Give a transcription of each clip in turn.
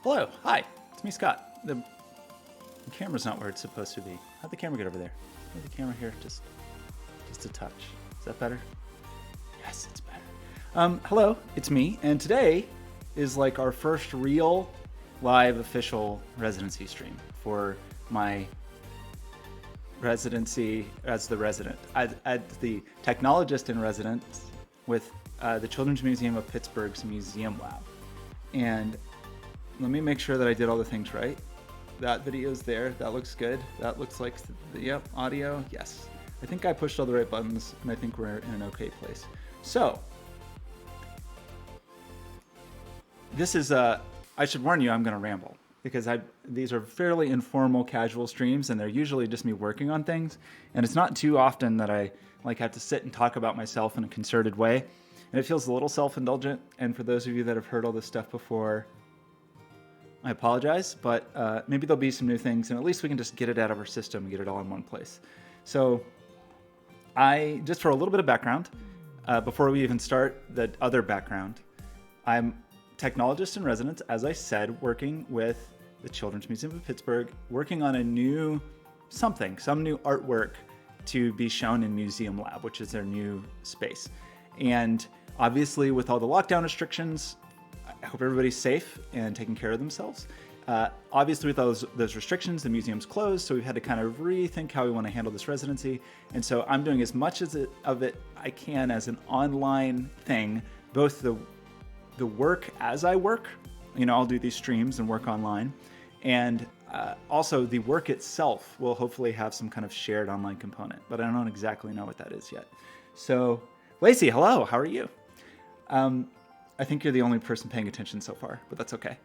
Hello, hi, it's me, Scott. The camera's not where it's supposed to be. How'd the camera get over there? Move the camera here, just a touch. Is that better? Yes, it's better. Hello, it's me, and today is like our first real live official residency stream for my residency as the resident, as the technologist in residence with the Children's Museum of Pittsburgh's Museum Lab. And let me make sure that I did all the things right. That video's there. That looks good. That looks like, yep, audio. Yes. I think I pushed all the right buttons, and I think we're in an okay place. So, this is, I should warn you, I'm going to ramble. Because these are fairly informal, casual streams, and they're usually just me working on things. And it's not too often that I have to sit and talk about myself in a concerted way. And it feels a little self-indulgent. And for those of you that have heard all this stuff before, I apologize, but maybe there'll be some new things, and at least we can just get it out of our system and get it all in one place. So just for a little bit of background, before we even start the other background, I'm technologist in residence, as I said, working with the Children's Museum of Pittsburgh, working on some new artwork to be shown in Museum Lab, which is their new space. And obviously with all the lockdown restrictions, I hope everybody's safe and taking care of themselves. Obviously with those restrictions, the museum's closed, so we've had to kind of rethink how we want to handle this residency. And so I'm doing as much of it I can as an online thing, both the work as I work, I'll do these streams and work online, and also the work itself will hopefully have some kind of shared online component, but I don't exactly know what that is yet. So, Lacey, hello, how are you? I think you're the only person paying attention so far, but that's okay.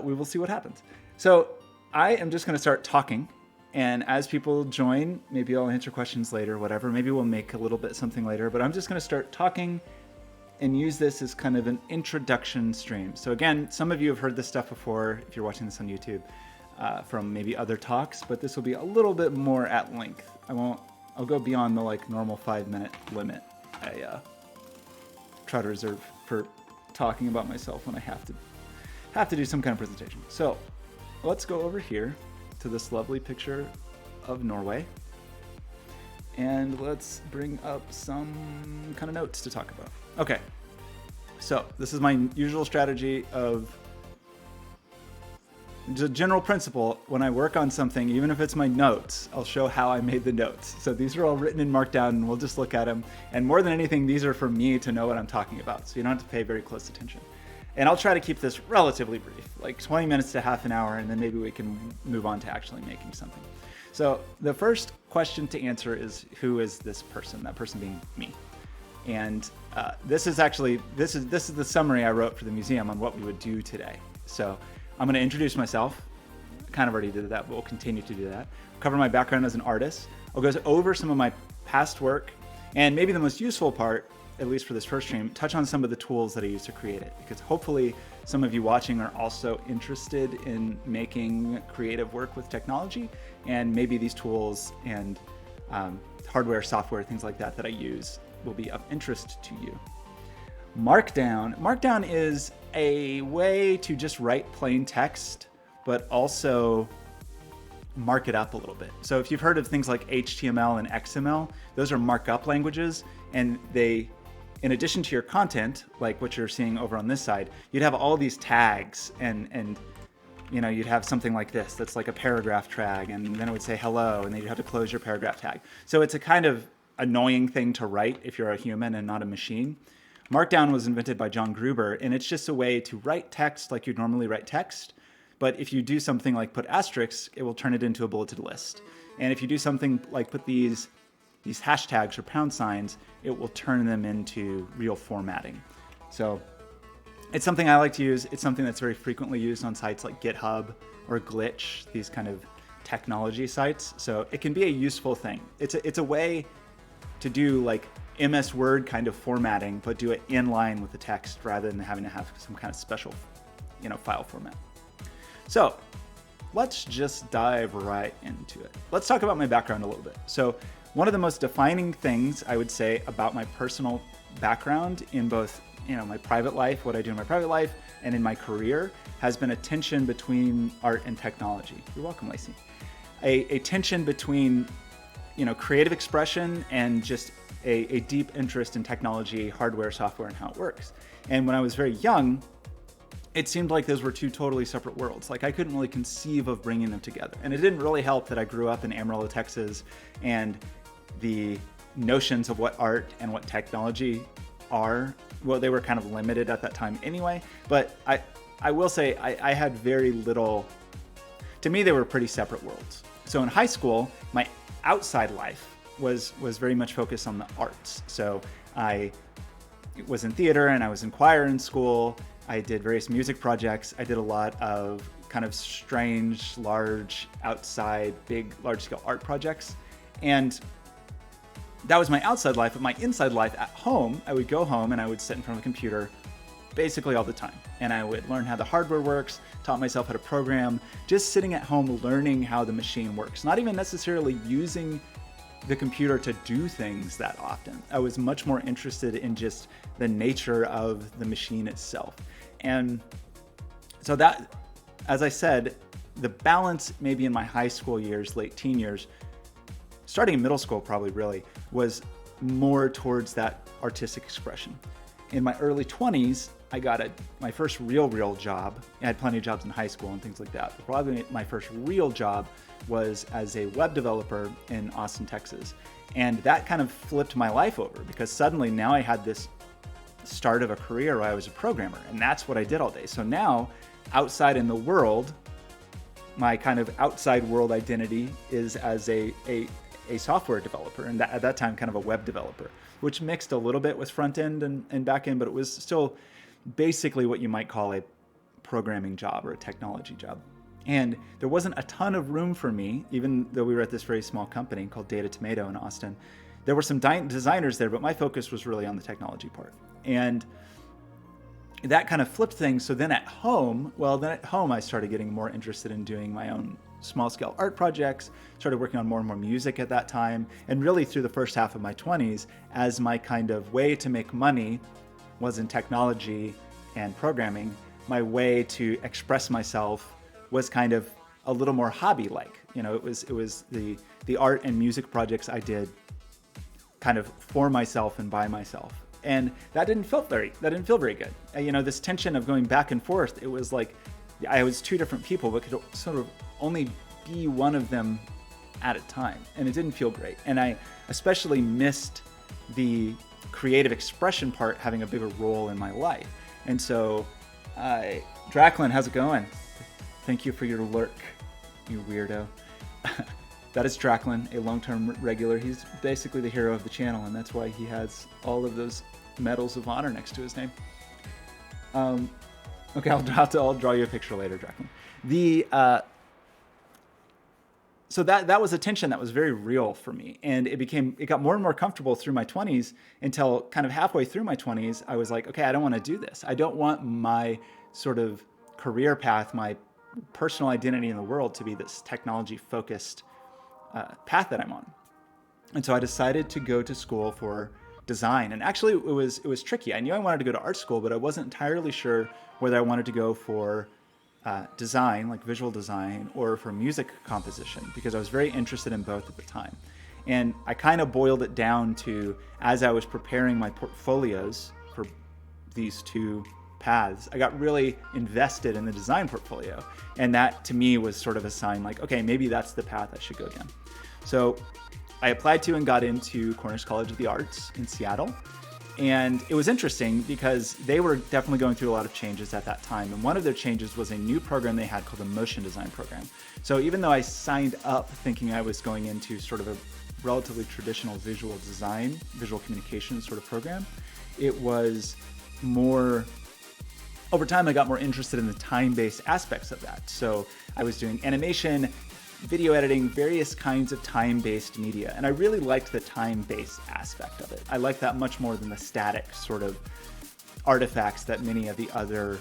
We will see what happens. So I am just going to start talking, and as people join, maybe I'll answer questions later, whatever. Maybe we'll make a little bit something later, but I'm just going to start talking and use this as kind of an introduction stream. So again, some of you have heard this stuff before if you're watching this on YouTube from maybe other talks, but this will be a little bit more at length. I'll go beyond the normal 5-minute limit I try to reserve for talking about myself when I have to do some kind of presentation. So let's go over here to this lovely picture of Norway, and let's bring up some kind of notes to talk about. Okay, so this is my usual strategy of the general principle. When I work on something, even if it's my notes, I'll show how I made the notes. So these are all written in Markdown, and we'll just look at them. And more than anything, these are for me to know what I'm talking about, so you don't have to pay very close attention. And I'll try to keep this relatively brief, like 20 minutes to half an hour, and then maybe we can move on to actually making something. So the first question to answer is, who is this person? That person being me. And this is the summary I wrote for the museum on what we would do today. So I'm going to introduce myself. I kind of already did that, but we'll continue to do that. Cover my background as an artist. I'll go over some of my past work, and maybe the most useful part, at least for this first stream, touch on some of the tools that I use to create it, because hopefully some of you watching are also interested in making creative work with technology, and maybe these tools and hardware, software, things like that I use will be of interest to you. Markdown. Markdown is a way to just write plain text, but also mark it up a little bit. So if you've heard of things like HTML and XML, those are markup languages, and they, in addition to your content, like what you're seeing over on this side, you'd have all these tags, and you'd have something like this that's like a paragraph tag, and then it would say hello, and then you'd have to close your paragraph tag. So it's a kind of annoying thing to write if you're a human and not a machine. Markdown was invented by John Gruber, and it's just a way to write text like you'd normally write text, but if you do something like put asterisks, it will turn it into a bulleted list. And if you do something like put these hashtags or pound signs, it will turn them into real formatting. So it's something I like to use. It's something that's very frequently used on sites like GitHub or Glitch, these kind of technology sites. So it can be a useful thing. It's a way to do like MS Word kind of formatting, but do it in line with the text rather than having to have some kind of special, file format. So let's just dive right into it. Let's talk about my background a little bit. So one of the most defining things I would say about my personal background in both my private life, what I do in my private life, and in my career has been a tension between art and technology. You're welcome, Lacey. A tension between, creative expression and just a deep interest in technology, hardware, software, and how it works. And when I was very young, it seemed like those were two totally separate worlds. Like I couldn't really conceive of bringing them together. And it didn't really help that I grew up in Amarillo, Texas, and the notions of what art and what technology are, well, they were kind of limited at that time anyway. But I will say I had very little, to me, they were pretty separate worlds. So in high school, my outside life was very much focused on the arts. So I was in theater and I was in choir in school. I did various music projects. I did a lot of kind of strange, large, outside, big, large-scale art projects. And that was my outside life. But my inside life at home, I would go home and I would sit in front of a computer basically all the time. And I would learn how the hardware works, taught myself how to program, just sitting at home learning how the machine works. Not even necessarily using the computer to do things that often. I was much more interested in just the nature of the machine itself. And so that, as I said, the balance maybe in my high school years, late teen years, starting in middle school probably really, was more towards that artistic expression. In my early 20s, I got my first real job. I had plenty of jobs in high school and things like that. But probably my first real job was as a web developer in Austin, Texas. And that kind of flipped my life over because suddenly now I had this start of a career where I was a programmer, and that's what I did all day. So now, outside in the world, my kind of outside world identity is as a software developer, and at that time kind of a web developer, which mixed a little bit with front end and back end, but it was still basically what you might call a programming job or a technology job. And there wasn't a ton of room for me, even though we were at this very small company called Data Tomato in Austin. There were some designers there, but my focus was really on the technology part. And that kind of flipped things. So then at home, I started getting more interested in doing my own small scale art projects, started working on more and more music at that time. And really through the first half of my 20s, as my kind of way to make money was in technology and programming, my way to express myself was kind of a little more hobby-like. It was the art and music projects I did kind of for myself and by myself. And that didn't feel very good. This tension of going back and forth, it was like I was two different people, but could sort of only be one of them at a time. And it didn't feel great. And I especially missed the creative expression part having a bigger role in my life. And so, Draclin, how's it going? Thank you for your lurk, you weirdo. That is Draclin, a long-term regular. He's basically the hero of the channel, and that's why he has all of those medals of honor next to his name. Okay, I'll draw you a picture later, Draclin. So that was a tension that was very real for me, and it got more and more comfortable through my 20s until kind of halfway through my 20s, I was like, okay, I don't want to do this. I don't want my sort of career path, my personal identity in the world to be this technology-focused path that I'm on. And so I decided to go to school for design. And actually, it was tricky. I knew I wanted to go to art school, but I wasn't entirely sure whether I wanted to go for design, like visual design, or for music composition, because I was very interested in both at the time. And I kind of boiled it down to, as I was preparing my portfolios for these two paths, I got really invested in the design portfolio. And that to me was sort of a sign like, okay, maybe that's the path I should go down. So I applied to and got into Cornish College of the Arts in Seattle. And it was interesting because they were definitely going through a lot of changes at that time. And one of their changes was a new program they had called the motion design program. So even though I signed up thinking I was going into sort of a relatively traditional visual design, visual communication sort of program, it was more, over time I got more interested in the time-based aspects of that. So I was doing animation, video editing, various kinds of time-based media. And I really liked the time-based aspect of it. I liked that much more than the static sort of artifacts that many of the other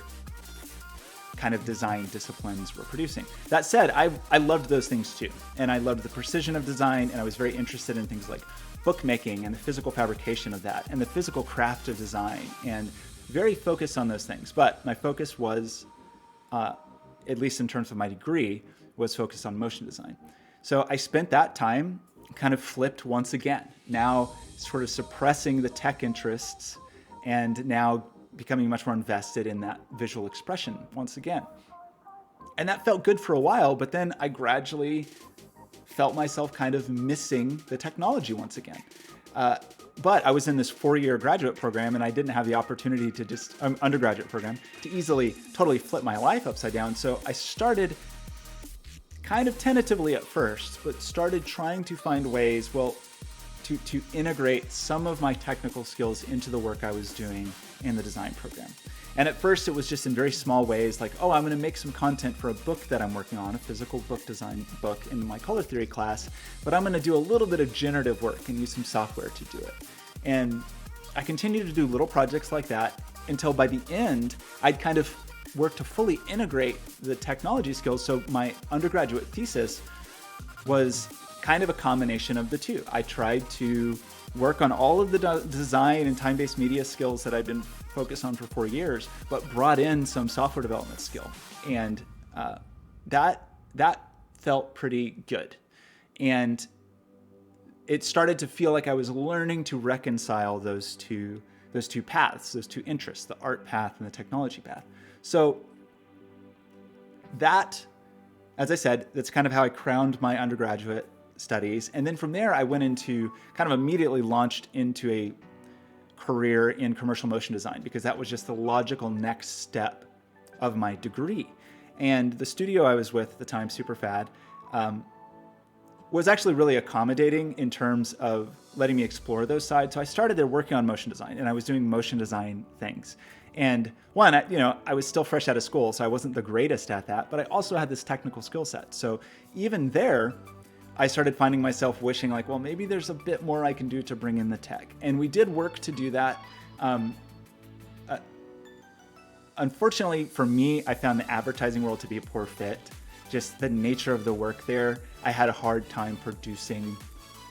kind of design disciplines were producing. That said, I loved those things too. And I loved the precision of design, and I was very interested in things like bookmaking and the physical fabrication of that, and the physical craft of design, and very focused on those things. But my focus was, at least in terms of my degree, was focused on motion design. So I spent that time kind of flipped once again, now sort of suppressing the tech interests and now becoming much more invested in that visual expression once again. And that felt good for a while, but then I gradually felt myself kind of missing the technology once again. But I was in this 4-year graduate program and I didn't have the opportunity to just, undergraduate program, to easily totally flip my life upside down. So I started kind of tentatively at first, but started trying to find ways, to integrate some of my technical skills into the work I was doing in the design program. And at first it was just in very small ways, like, I'm going to make some content for a book that I'm working on, a physical book design book in my color theory class, but I'm going to do a little bit of generative work and use some software to do it. And I continued to do little projects like that until by the end, I'd kind of worked to fully integrate the technology skills. So my undergraduate thesis was kind of a combination of the two. I tried to work on all of the design and time-based media skills that I've been focused on for 4 years, but brought in some software development skill. And that felt pretty good. And it started to feel like I was learning to reconcile those two paths, those two interests, the art path and the technology path. So that, as I said, that's kind of how I crowned my undergraduate studies. And then from there, I went into kind of immediately launched into a career in commercial motion design because that was just the logical next step of my degree. And the studio I was with at the time, Superfad, was actually really accommodating in terms of letting me explore those sides. So I started there working on motion design and I was doing motion design things. And one, I was still fresh out of school, so I wasn't the greatest at that, but I also had this technical skill set. So even there, I started finding myself wishing like, well, maybe there's a bit more I can do to bring in the tech. And we did work to do that. Unfortunately for me, I found the advertising world to be a poor fit. Just the nature of the work there, I had a hard time producing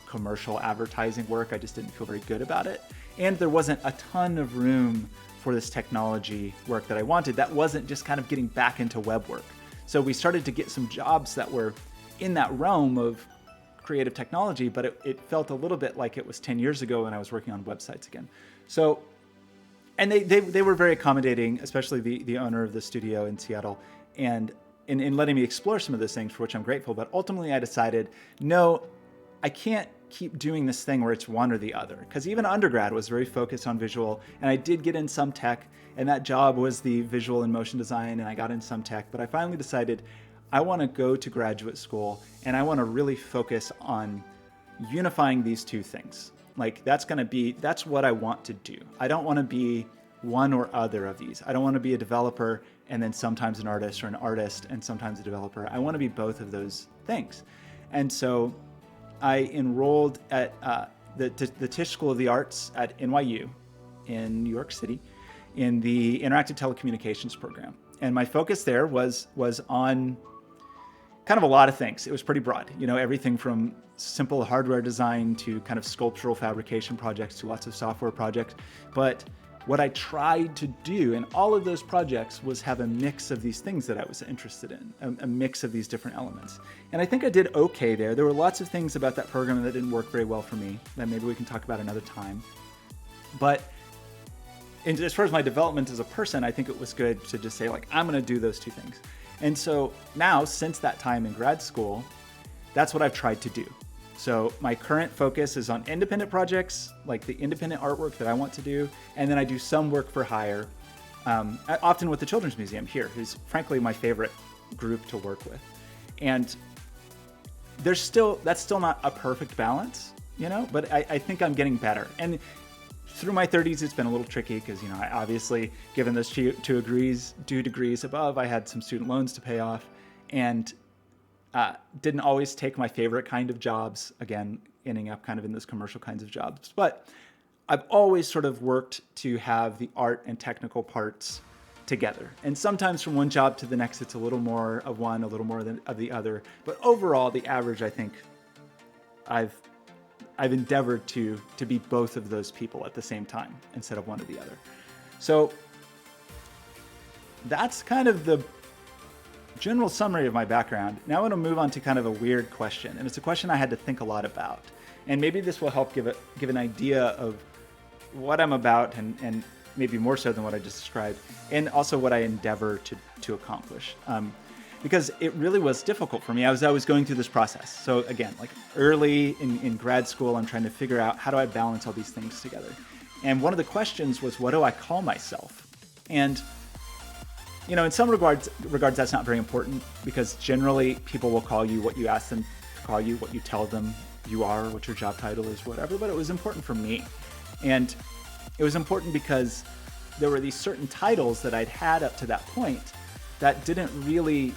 commercial advertising work. I just didn't feel very good about it. And there wasn't a ton of room for this technology work that I wanted. That wasn't just kind of getting back into web work. So we started to get some jobs that were in that realm of creative technology, but it felt a little bit like it was 10 years ago when I was working on websites again. So, and they were very accommodating, especially the owner of the studio in Seattle, and in letting me explore some of those things, for which I'm grateful. But ultimately I decided, no, I can't keep doing this thing where it's one or the other. Because even undergrad was very focused on visual, and I did get in some tech, and that job was the visual and motion design, and I got in some tech. But I finally decided I want to go to graduate school, and I want to really focus on unifying these two things. Like that's what I want to do. I don't want to be one or other of these. I don't want to be a developer and then sometimes an artist, or an artist and sometimes a developer. I want to be both of those things. And so I enrolled at the Tisch School of the Arts at NYU in New York City in the Interactive Telecommunications program. And my focus there was on kind of a lot of things. It was pretty broad, everything from simple hardware design to kind of sculptural fabrication projects to lots of software projects. But what I tried to do in all of those projects was have a mix of these things that I was interested in, a mix of these different elements. And I think I did okay there. There were lots of things about that program that didn't work very well for me that maybe we can talk about another time. But as far as my development as a person, I think it was good to just say, like, I'm going to do those two things. And so now, since that time in grad school, that's what I've tried to do. So my current focus is on independent projects, like the independent artwork that I want to do. And then I do some work for hire, often with the Children's Museum here, who's frankly my favorite group to work with. And that's still not a perfect balance, but I think I'm getting better. And through my 30s, it's been a little tricky because, I obviously, given those two degrees above, I had some student loans to pay off and didn't always take my favorite kind of jobs, again, ending up kind of in those commercial kinds of jobs. But I've always sort of worked to have the art and technical parts together. And sometimes from one job to the next, it's a little more of one, a little more of the other. But overall, the average, I think, I've endeavored to be both of those people at the same time instead of one or the other. So that's kind of the general summary of my background. Now I want to move on to kind of a weird question, and it's a question I had to think a lot about. And maybe this will help give an idea of what I'm about, and maybe more so than what I just described, and also what I endeavor to accomplish. Because it really was difficult for me as I was going through this process. So again, like early in grad school, I'm trying to figure out how do I balance all these things together. And one of the questions was, what do I call myself? And in some regards, that's not very important, because generally people will call you what you ask them to call you, what you tell them you are, what your job title is, whatever. But it was important for me. And it was important because there were these certain titles that I'd had up to that point that didn't really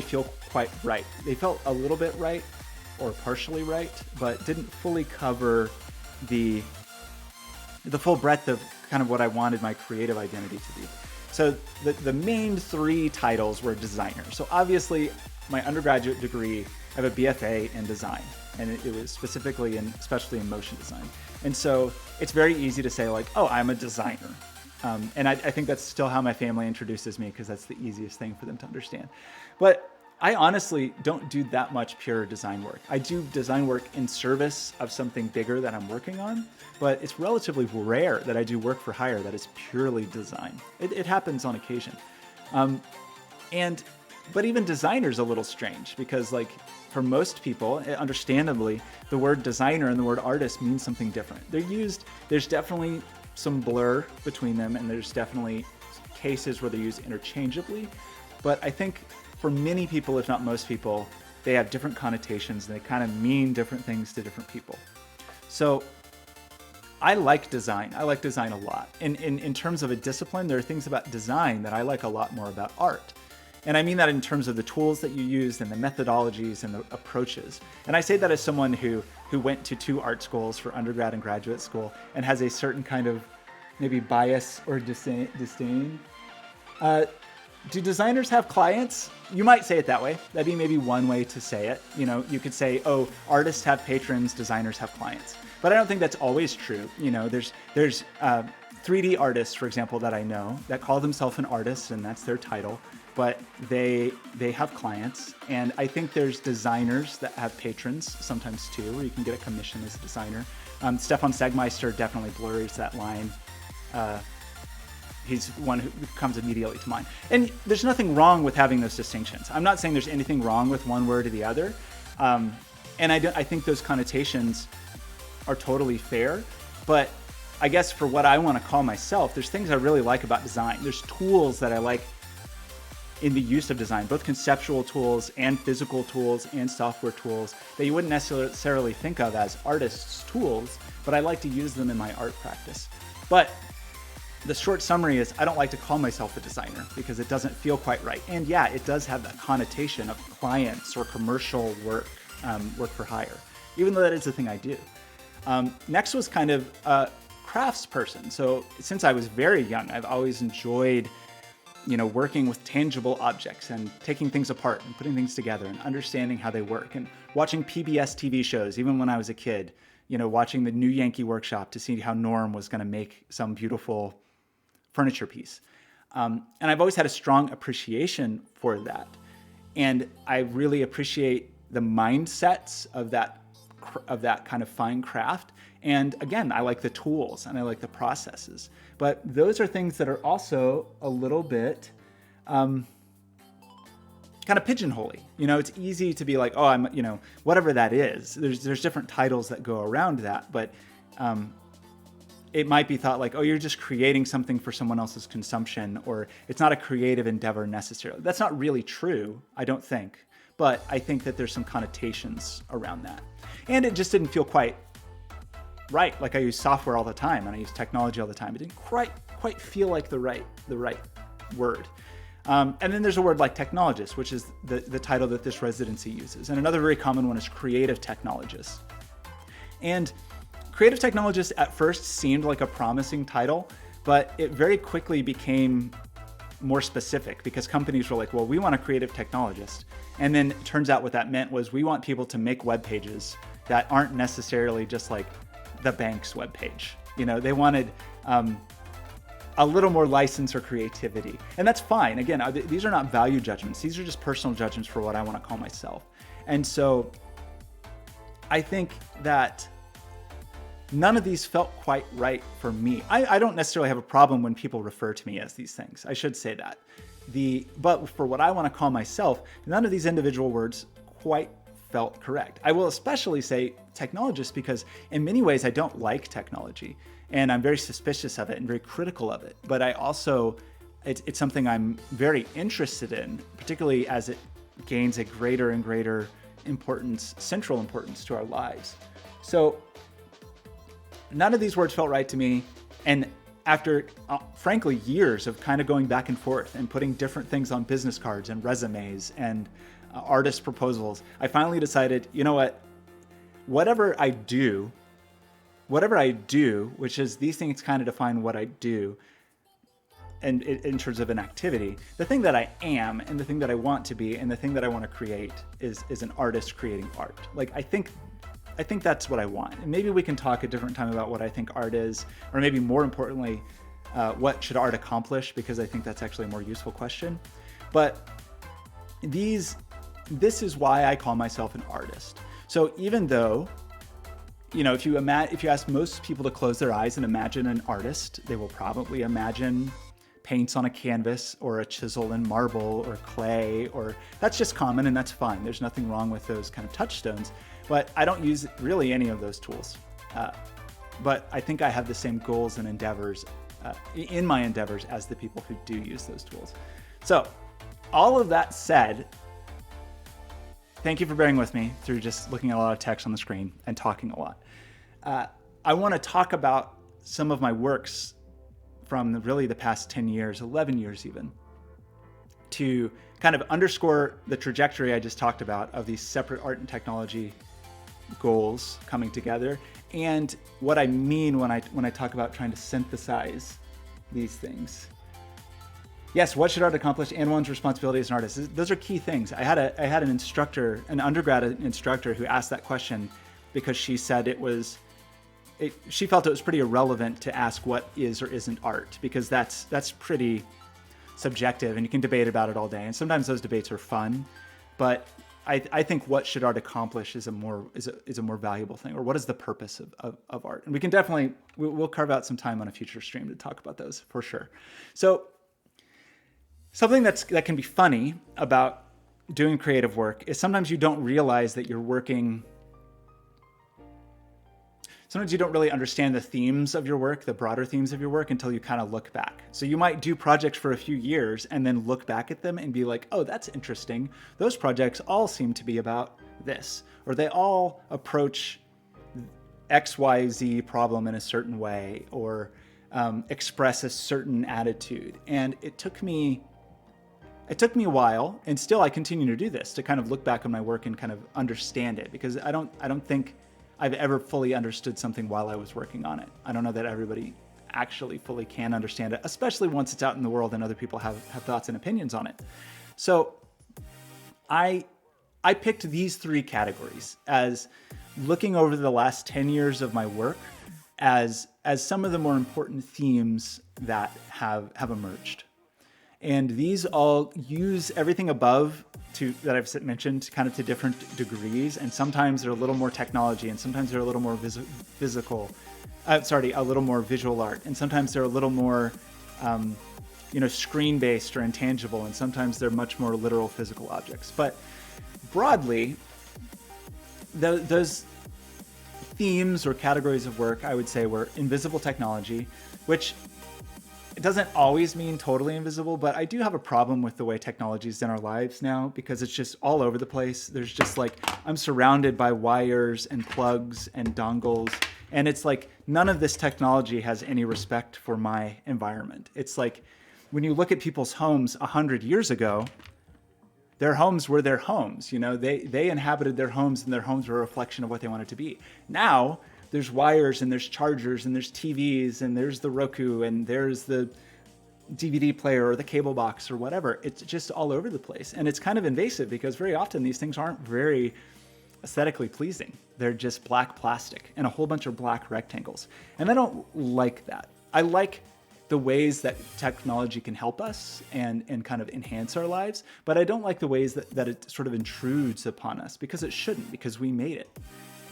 feel quite right. They felt a little bit right or partially right, but didn't fully cover the full breadth of kind of what I wanted my creative identity to be. So the main three titles were designer. So obviously my undergraduate degree, I have a BFA in design, and it was specifically especially in motion design. And so it's very easy to say like, oh, I'm a designer. And I think that's still how my family introduces me, because that's the easiest thing for them to understand. But I honestly don't do that much pure design work. I do design work in service of something bigger that I'm working on, but it's relatively rare that I do work for hire that is purely design. It happens on occasion. But even designer's a little strange, because like for most people, understandably, the word designer and the word artist mean something different. There's definitely some blur between them, and there's definitely cases where they're used interchangeably. But I think for many people, if not most people, they have different connotations, and they kind of mean different things to different people. So I like design. I like design a lot. In terms of a discipline, there are things about design that I like a lot more about art. And I mean that in terms of the tools that you use and the methodologies and the approaches. And I say that as someone who went to 2 art schools for undergrad and graduate school and has a certain kind of maybe bias or disdain. Do designers have clients? You might say it that way. That'd be maybe one way to say it. You could say, oh, artists have patrons, designers have clients. But I don't think that's always true. There's 3D artists, for example, that I know that call themselves an artist, and that's their title, but they have clients. And I think there's designers that have patrons sometimes too, where you can get a commission as a designer. Stefan Segmeister definitely blurs that line. He's one who comes immediately to mind. And there's nothing wrong with having those distinctions. I'm not saying there's anything wrong with one word or the other. And I think those connotations are totally fair. But I guess for what I want to call myself, there's things I really like about design. There's tools that I like in the use of design, both conceptual tools and physical tools and software tools that you wouldn't necessarily think of as artists' tools, but I like to use them in my art practice. But the short summary is I don't like to call myself a designer because it doesn't feel quite right. And yeah, it does have that connotation of clients or commercial work, work for hire, even though that is the thing I do. Next was kind of a crafts person. So since I was very young, I've always enjoyed working with tangible objects and taking things apart and putting things together and understanding how they work, and watching PBS TV shows, even when I was a kid, watching the New Yankee Workshop to see how Norm was going to make some beautiful furniture piece. And I've always had a strong appreciation for that. And I really appreciate the mindsets of that kind of fine craft. And again, I like the tools and I like the processes. But those are things that are also a little bit kind of pigeonholy. It's easy to be like, oh, I'm, whatever that is. There's different titles that go around that, but it might be thought like, oh, you're just creating something for someone else's consumption, or it's not a creative endeavor necessarily. That's not really true, I don't think. But I think that there's some connotations around that. And it just didn't feel quite right. Like I use software all the time and I use technology all the time. It didn't quite feel like the right word. And then there's a word like technologist, which is the title that this residency uses. And another very common one is creative technologist. And creative technologist at first seemed like a promising title, but it very quickly became more specific because companies were like, well, we want a creative technologist. And then it turns out what that meant was we want people to make web pages that aren't necessarily just like the bank's web page. They wanted a little more license or creativity. And that's fine. Again, these are not value judgments. These are just personal judgments for what I want to call myself. And so I think that none of these felt quite right for me. I don't necessarily have a problem when people refer to me as these things. I should say that. But for what I want to call myself, none of these individual words quite felt correct. I will especially say technologist because in many ways I don't like technology and I'm very suspicious of it and very critical of it. But I also, it's something I'm very interested in, particularly as it gains a greater and greater importance, central importance to our lives. So none of these words felt right to me. And after, frankly, years of kind of going back and forth and putting different things on business cards and resumes and artist proposals, I finally decided, you know what, whatever I do, which is these things kind of define what I do, and in terms of an activity, the thing that I am and the thing that I want to be and the thing that I want to create is an artist creating art. Like, I think that's what I want. And maybe we can talk a different time about what I think art is, or maybe more importantly, what should art accomplish? Because I think that's actually a more useful question. But this is why I call myself an artist. So even though, if you ask most people to close their eyes and imagine an artist, they will probably imagine paints on a canvas or a chisel in marble or clay, or that's just common and that's fine. There's nothing wrong with those kind of touchstones, but I don't use really any of those tools. But I think I have the same goals and endeavors in my endeavors as the people who do use those tools. So all of that said, thank you for bearing with me through just looking at a lot of text on the screen and talking a lot. I want to talk about some of my works from really the past 10 years, 11 years even, to kind of underscore the trajectory I just talked about of these separate art and technology goals coming together, and what I mean when I talk about trying to synthesize these things. Yes, what should art accomplish and one's responsibility as an artist? Those are key things. I had an instructor, an undergrad instructor, who asked that question because she said she felt it was pretty irrelevant to ask what is or isn't art, because that's pretty subjective and you can debate about it all day. And sometimes those debates are fun, but I think what should art accomplish is a more valuable thing, or what is the purpose of art? And we can definitely, we'll carve out some time on a future stream to talk about those for sure. So something that can be funny about doing creative work is sometimes you don't realize that you're working. Sometimes you don't really understand the themes of your work, the broader themes of your work, until you kind of look back. So you might do projects for a few years and then look back at them and be like, oh, that's interesting. Those projects all seem to be about this, or they all approach XYZ problem in a certain way, or express a certain attitude. And it took me a while, and still I continue to do this, to kind of look back on my work and kind of understand it, because I don't think I've ever fully understood something while I was working on it. I don't know that everybody actually fully can understand it, especially once it's out in the world and other people have thoughts and opinions on it. So I picked these three categories as looking over the last 10 years of my work as some of the more important themes that have emerged. And these all use everything above that I've mentioned kind of to different degrees. And sometimes they're a little more technology, and sometimes they're a little more a little more visual art. And sometimes they're a little more, screen-based or intangible. And sometimes they're much more literal physical objects. But broadly, those themes or categories of work, I would say, were invisible technology, which it doesn't always mean totally invisible, but I do have a problem with the way technology is in our lives now, because it's just all over the place. There's just like, I'm surrounded by wires and plugs and dongles, and it's like none of this technology has any respect for my environment. It's like when you look at people's homes 100 years ago, their homes were their homes. They inhabited their homes, and their homes were a reflection of what they wanted to be. Now, there's wires and there's chargers and there's TVs and there's the Roku and there's the DVD player or the cable box or whatever. It's just all over the place. And it's kind of invasive, because very often these things aren't very aesthetically pleasing. They're just black plastic and a whole bunch of black rectangles. And I don't like that. I like the ways that technology can help us and kind of enhance our lives, but I don't like the ways that it sort of intrudes upon us, because it shouldn't, because we made it.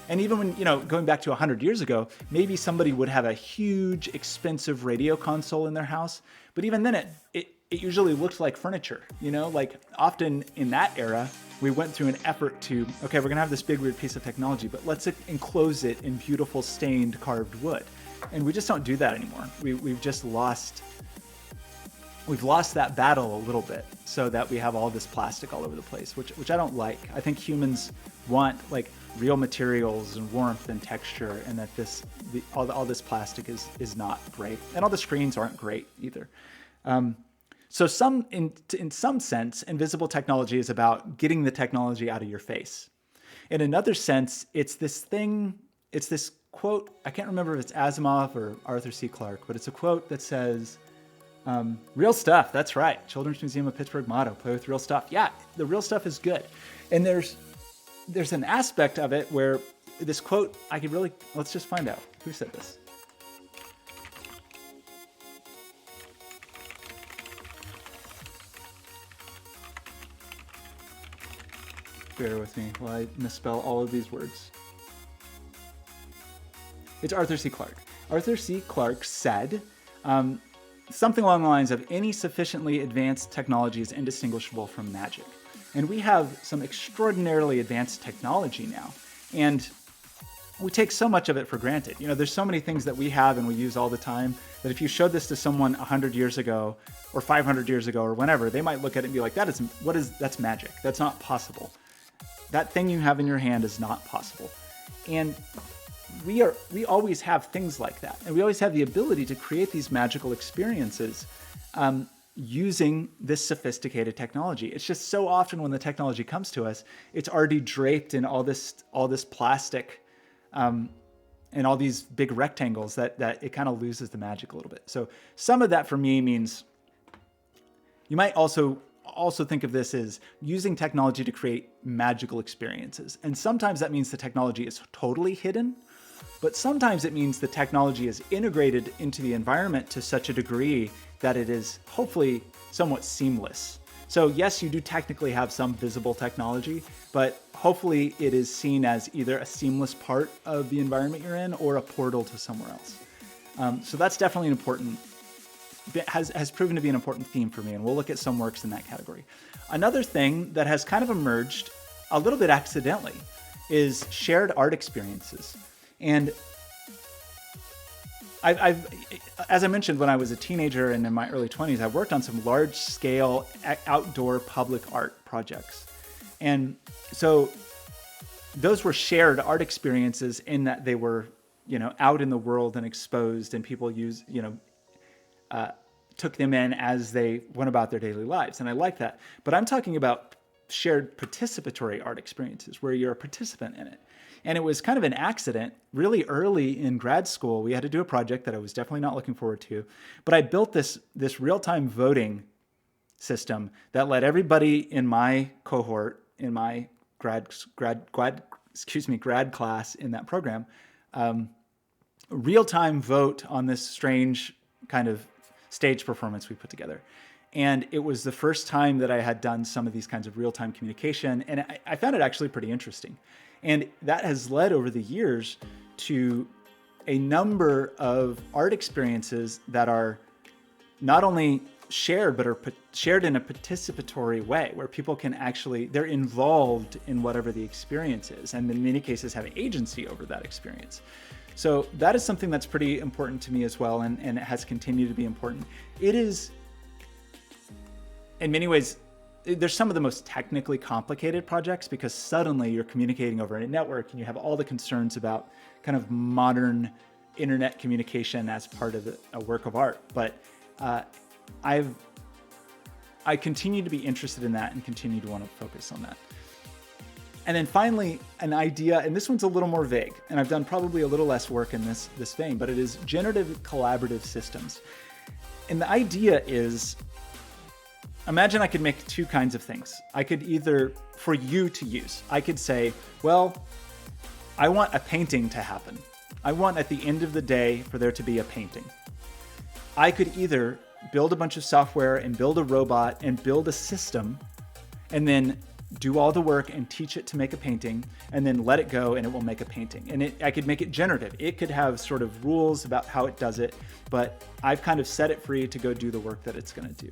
And even when, going back to 100 years ago, maybe somebody would have a huge, expensive radio console in their house, but even then it usually looked like furniture, like often in that era, we went through an effort to, okay, we're gonna have this big weird piece of technology, but let's enclose it in beautiful stained carved wood. And we just don't do that anymore. We've lost that battle a little bit, so that we have all this plastic all over the place, which I don't like. I think humans want like real materials and warmth and texture, and that all this plastic is not great, and all the screens aren't great either. So in some sense, invisible technology is about getting the technology out of your face. In another sense, it's this quote, I can't remember if it's Asimov or Arthur C. Clarke, but it's a quote that says, real stuff, that's right. Children's Museum of Pittsburgh motto, play with real stuff. Yeah, the real stuff is good. And there's an aspect of it where this quote, let's just find out. Who said this? Bear with me while I misspell all of these words. It's Arthur C. Clarke. Arthur C. Clarke said something along the lines of, any sufficiently advanced technology is indistinguishable from magic. And we have some extraordinarily advanced technology now. And we take so much of it for granted. There's so many things that we have and we use all the time that if you showed this to someone 100 years ago or 500 years ago or whenever, they might look at it and be like, that's magic. That's not possible. That thing you have in your hand is not possible. And we always have things like that. And we always have the ability to create these magical experiences using this sophisticated technology. It's just so often when the technology comes to us, it's already draped in all this plastic and all these big rectangles that it kind of loses the magic a little bit. So some of that for me means you might also think of this as using technology to create magical experiences. And sometimes that means the technology is totally hidden, but sometimes it means the technology is integrated into the environment to such a degree that it is hopefully somewhat seamless. So yes, you do technically have some visible technology, but hopefully it is seen as either a seamless part of the environment you're in or a portal to somewhere else. So that's definitely an important, has proven to be an important theme for me, and we'll look at some works in that category. Another thing that has kind of emerged a little bit accidentally is shared art experiences. And as I mentioned, when I was a teenager and in my early 20s, I worked on some large-scale outdoor public art projects. And so those were shared art experiences in that they were, out in the world and exposed, and people took them in as they went about their daily lives. And I like that. But I'm talking about shared participatory art experiences where you're a participant in it. And it was kind of an accident. Really early in grad school, we had to do a project that I was definitely not looking forward to. But I built this real-time voting system that let everybody in my cohort, in my grad class in that program, real-time vote on this strange kind of stage performance we put together. And it was the first time that I had done some of these kinds of real-time communication. And I found it actually pretty interesting. And that has led over the years to a number of art experiences that are not only shared, but are shared in a participatory way where people can they're involved in whatever the experience is, and in many cases have agency over that experience. So that is something that's pretty important to me as well, and it has continued to be important. It is, in many ways, there's some of the most technically complicated projects because suddenly you're communicating over a network and you have all the concerns about kind of modern internet communication as part of a work of art. But I continue to be interested in that and continue to want to focus on that. And then finally, an idea, and this one's a little more vague, and I've done probably a little less work in this vein, but it is generative collaborative systems. And the idea is, imagine I could make two kinds of things. I could either, for you to use, I could say, well, I want a painting to happen. I want at the end of the day for there to be a painting. I could either build a bunch of software and build a robot and build a system and then do all the work and teach it to make a painting and then let it go and it will make a painting. And I could make it generative. It could have sort of rules about how it does it, but I've kind of set it free to go do the work that it's going to do.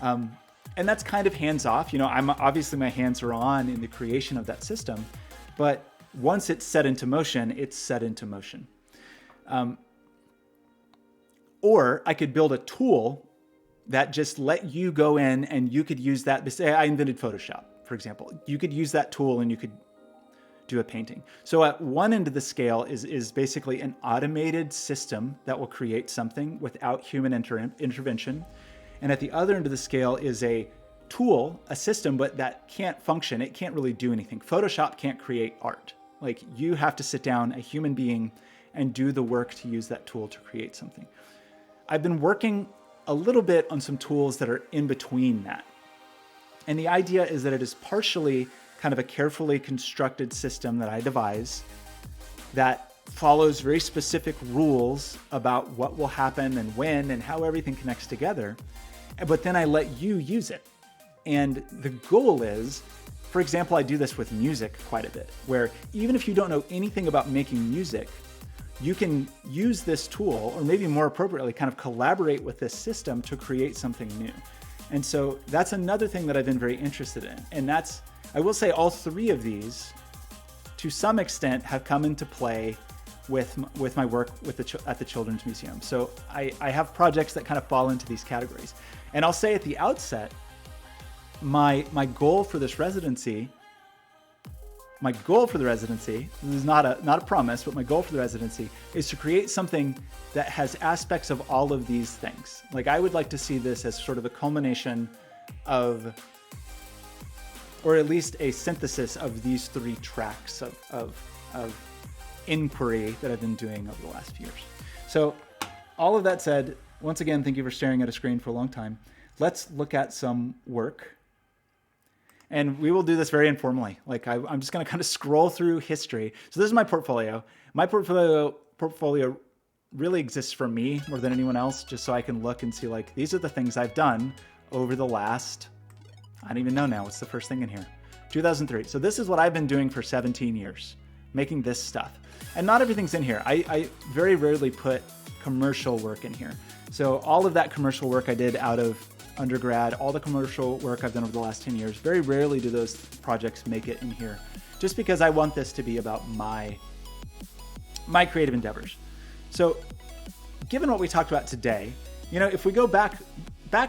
And that's kind of hands off. I'm obviously my hands are on in the creation of that system, but once it's set into motion, it's set into motion. Or I could build a tool that just let you go in and you could use that. Say I invented Photoshop, for example. You could use that tool and you could do a painting. So at one end of the scale is basically an automated system that will create something without human intervention. And at the other end of the scale is a tool, a system, but that can't function. It can't really do anything. Photoshop can't create art. Like, you have to sit down, a human being, and do the work to use that tool to create something. I've been working a little bit on some tools that are in between that. And the idea is that it is partially kind of a carefully constructed system that I devise that follows very specific rules about what will happen and when and how everything connects together. But then I let you use it. And the goal is, for example, I do this with music quite a bit, where even if you don't know anything about making music, you can use this tool, or maybe more appropriately, kind of collaborate with this system to create something new. And so that's another thing that I've been very interested in. And that's, I will say, all three of these, to some extent, have come into play with my work at the Children's Museum. So I have projects that kind of fall into these categories. And I'll say at the outset, my goal for this residency, this is not a promise, but my goal for the residency is to create something that has aspects of all of these things. Like, I would like to see this as sort of a culmination of, or at least a synthesis of these three tracks of inquiry that I've been doing over the last few years. So all of that said, once again, thank you for staring at a screen for a long time. Let's look at some work. And we will do this very informally. Like, I'm just going to kind of scroll through history. So this is my portfolio. My portfolio really exists for me more than anyone else, just so I can look and see, like, these are the things I've done over the last, I don't even know now, what's the first thing in here? 2003. So this is what I've been doing for 17 years, making this stuff. And not everything's in here. I very rarely put commercial work in here. So all of that commercial work I did out of undergrad, all the commercial work I've done over the last 10 years, very rarely do those projects make it in here, just because I want this to be about my creative endeavors. So given what we talked about today, if we go back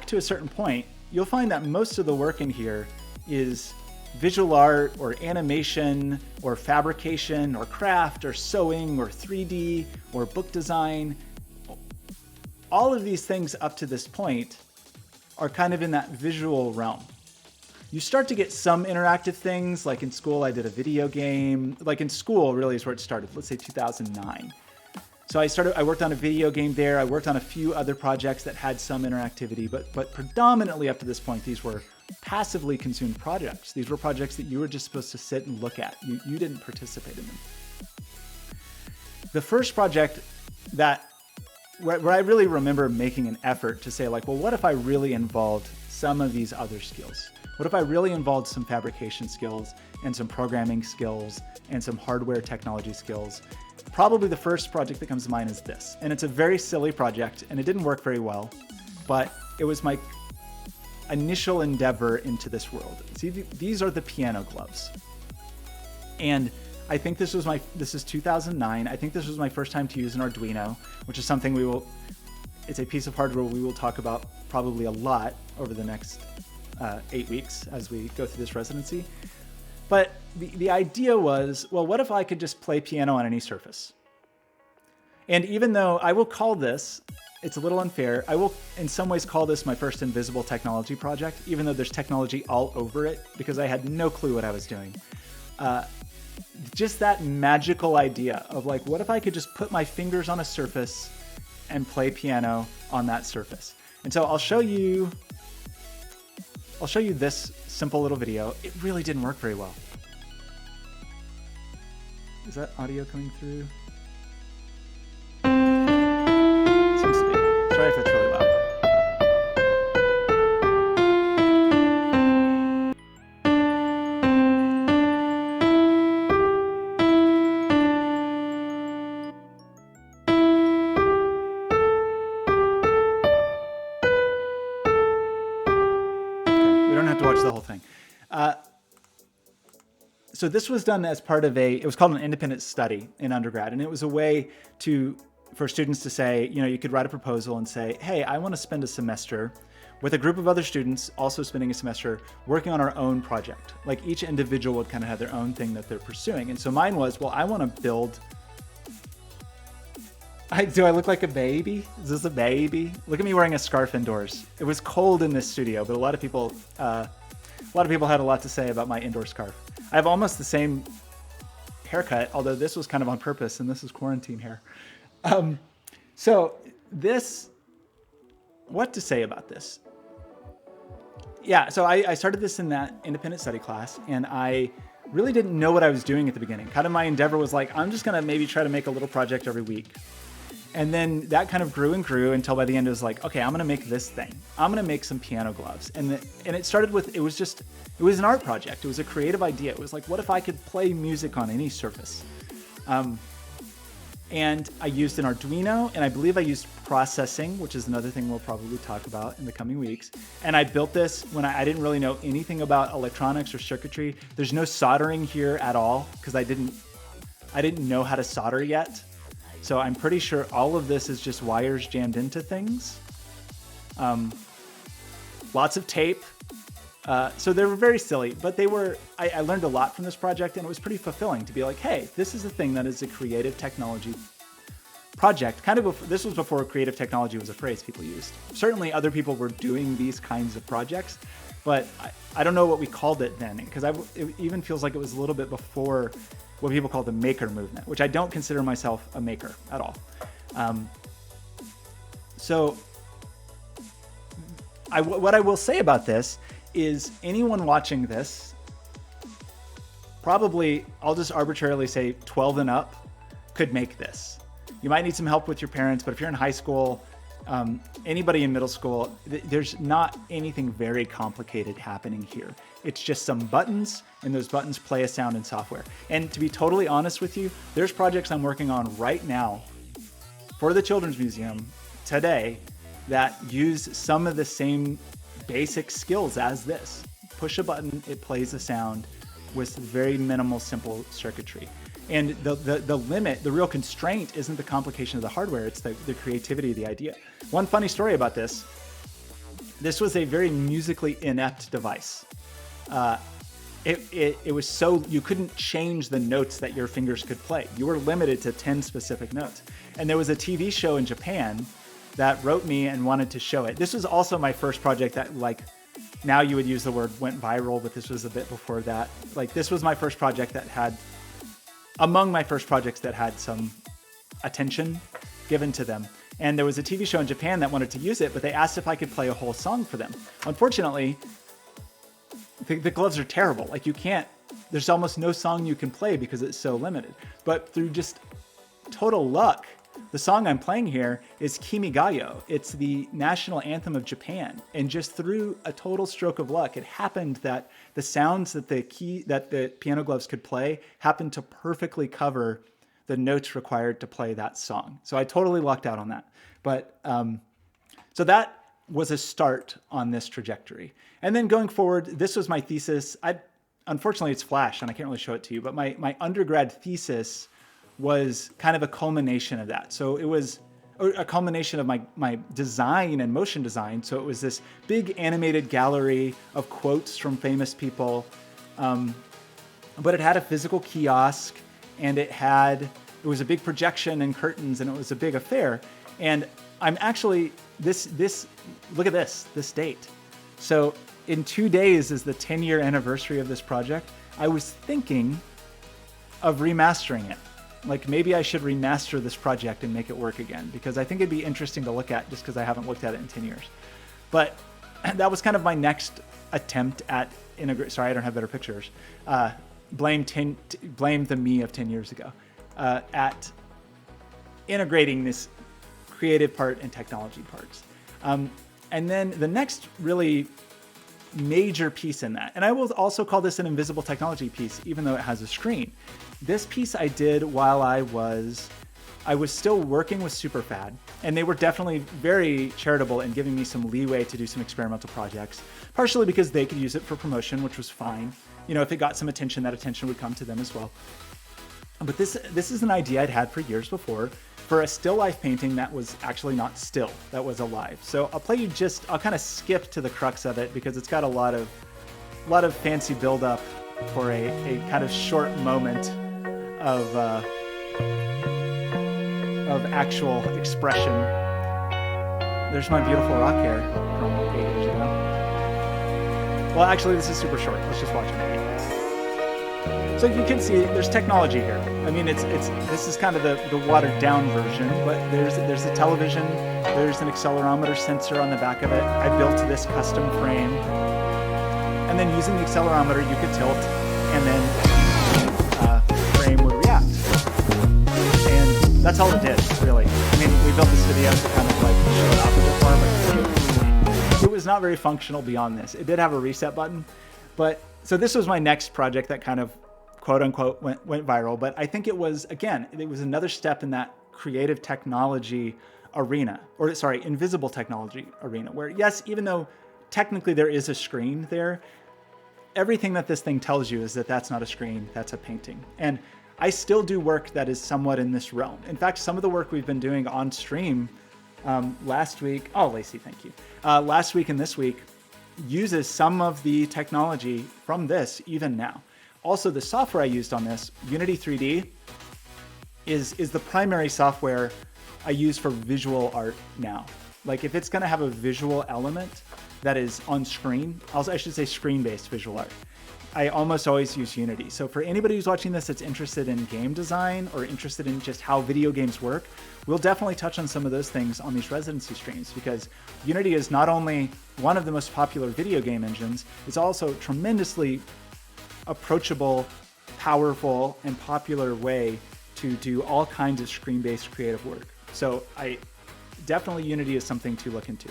to a certain point, you'll find that most of the work in here is visual art or animation or fabrication or craft or sewing or 3D or book design. All of these things up to this point are kind of in that visual realm. You start to get some interactive things, like in school I did a video game. Like in school really is where it started, let's say 2009. So I worked on a video game there. I worked on a few other projects that had some interactivity, but predominantly up to this point, these were passively consumed projects. These were projects that you were just supposed to sit and look at. You didn't participate in them. The first project where I really remember making an effort to say, like, well, what if I really involved some of these other skills? What if I really involved some fabrication skills and some programming skills and some hardware technology skills? Probably the first project that comes to mind is this. And it's a very silly project and it didn't work very well, but it was my initial endeavor into this world. See, these are the piano gloves. And I think this is 2009. I think this was my first time to use an Arduino, which is something it's a piece of hardware we will talk about probably a lot over the next 8 weeks as we go through this residency. But the idea was, well, what if I could just play piano on any surface? And even though I will call this, it's a little unfair, I will in some ways call this my first invisible technology project, even though there's technology all over it, because I had no clue what I was doing. Just that magical idea of, like, what if I could just put my fingers on a surface and play piano on that surface? And so I'll show you this simple little video. It really didn't work very well. Is that audio coming through? Seems to be. Sorry if that's really We don't have to watch the whole thing. So this was done as part of it was called an independent study in undergrad. And it was a way for students to say, you could write a proposal and say, hey, I want to spend a semester with a group of other students also spending a semester working on our own project. Like each individual would kind of have their own thing that they're pursuing. And so mine was, well, I want to build. Do I look like a baby? Is this a baby? Look at me wearing a scarf indoors. It was cold in this studio, but a lot of people had a lot to say about my indoor scarf. I have almost the same haircut, although this was kind of on purpose and this is quarantine hair. What to say about this? Yeah, so I started this in that independent study class, and I really didn't know what I was doing at the beginning. Kind of my endeavor was like, I'm just gonna maybe try to make a little project every week. And then that kind of grew and grew until by the end it was like, okay, I'm gonna make this thing. I'm gonna make some piano gloves. And it started with, it was an art project. It was a creative idea. It was like, what if I could play music on any surface? And I used an Arduino, and I believe I used processing, which is another thing we'll probably talk about in the coming weeks. And I built this when I didn't really know anything about electronics or circuitry. There's no soldering here at all because I didn't know how to solder yet. So I'm pretty sure all of this is just wires jammed into things. Lots of tape. So they were very silly, but I learned a lot from this project, and it was pretty fulfilling to be like, hey, this is a thing that is a creative technology project. This was before creative technology was a phrase people used. Certainly other people were doing these kinds of projects, but I don't know what we called it then, because it even feels like it was a little bit before what people call the maker movement, which I don't consider myself a maker at all. What I will say about this is anyone watching this, probably, I'll just arbitrarily say 12 and up, could make this. You might need some help with your parents, but if you're in high school, anybody in middle school, there's not anything very complicated happening here. It's just some buttons, and those buttons play a sound in software. And to be totally honest with you, there's projects I'm working on right now for the Children's Museum today that use some of the same basic skills as this. Push a button, it plays a sound with very minimal, simple circuitry. And the limit, the real constraint isn't the complication of the hardware, it's the creativity of the idea. One funny story about this was a very musically inept device. It was so, you couldn't change the notes that your fingers could play. You were limited to 10 specific notes. And there was a TV show in Japan that wrote me and wanted to show it. This was also my first project that, like, now you would use the word went viral, but this was a bit before that. Like, this was my first project that had, among my first projects that had some attention given to them. And there was a TV show in Japan that wanted to use it, but they asked if I could play a whole song for them. Unfortunately, the gloves are terrible. Like, there's almost no song you can play because it's so limited. But through just total luck, the song I'm playing here is Kimigayo. It's the national anthem of Japan. And just through a total stroke of luck, it happened that the sounds that the piano gloves could play happened to perfectly cover the notes required to play that song. So I totally lucked out on that. But so that was a start on this trajectory. And then going forward, this was my thesis. Unfortunately, it's Flash, and I can't really show it to you, but my undergrad thesis was kind of a culmination of that. So it was a culmination of my design and motion design. So it was this big animated gallery of quotes from famous people, but it had a physical kiosk, and it was a big projection and curtains, and it was a big affair. And I'm actually, look at this date. So in 2 days is the 10-year anniversary of this project. I was thinking of remastering it. Like, maybe I should remaster this project and make it work again, because I think it'd be interesting to look at just because I haven't looked at it in 10 years. But that was kind of my next attempt at sorry, I don't have better pictures. Blame the me of 10 years ago at integrating this creative part and technology parts. And then the next really major piece in that, and I will also call this an invisible technology piece, even though it has a screen. This piece I did while I was I was still working with Superfad, and they were definitely very charitable in giving me some leeway to do some experimental projects, partially because they could use it for promotion, which was fine. You know, if it got some attention, that attention would come to them as well. But this is an idea I'd had for years before for a still life painting that was actually not still, that was alive. So I'll kind of skip to the crux of it because it's got a lot of fancy build-up for a kind of short moment of actual expression. There's my beautiful rock hair from 8 years ago. Well, actually, this is super short. Let's just watch it. So you can see there's technology here. I mean, this is kind of the watered down version, but there's a television, there's an accelerometer sensor on the back of it. I built this custom frame, and then using the accelerometer, you could tilt, and then frame would react. And that's all it did, really. I mean, we built this video to kind of like show it off a bit more, but it was not very functional beyond this. It did have a reset button, but so this was my next project that kind of quote unquote went viral. But I think it was another step in that creative technology arena, or sorry, invisible technology arena, where yes, even though technically there is a screen there, everything that this thing tells you is that that's not a screen, that's a painting. And I still do work that is somewhat in this realm. In fact, some of the work we've been doing on stream last week, oh, Lacey, thank you. Last week and this week uses some of the technology from this even now. Also, the software I used on this, Unity 3D, is the primary software I use for visual art now. Like if it's gonna have a visual element that is on screen, I should say screen-based visual art, I almost always use Unity. So for anybody who's watching this that's interested in game design or interested in just how video games work, we'll definitely touch on some of those things on these Residency streams, because Unity is not only one of the most popular video game engines, it's also tremendously approachable, powerful, and popular way to do all kinds of screen-based creative work. So definitely Unity is something to look into.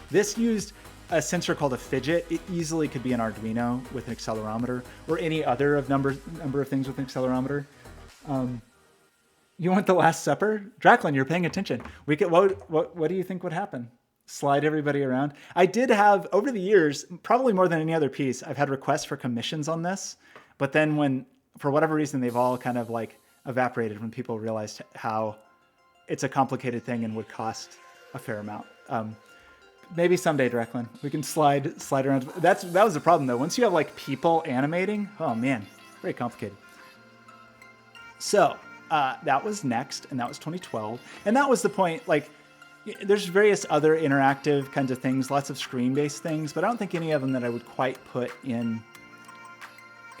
This used a sensor called a fidget. It easily could be an Arduino with an accelerometer, or any other of number of things with an accelerometer. You want the Last Supper? Draclin, you're paying attention. What do you think would happen? Slide everybody around. I did have, over the years, probably more than any other piece, I've had requests for commissions on this, but then when, for whatever reason, they've all kind of like evaporated when people realized how it's a complicated thing and would cost a fair amount. Maybe someday, Draclin, we can slide around. That was the problem though. Once you have like people animating, oh man, very complicated. So that was next, and that was 2012. And that was the point, like, there's various other interactive kinds of things, lots of screen-based things, but I don't think any of them that I would quite put in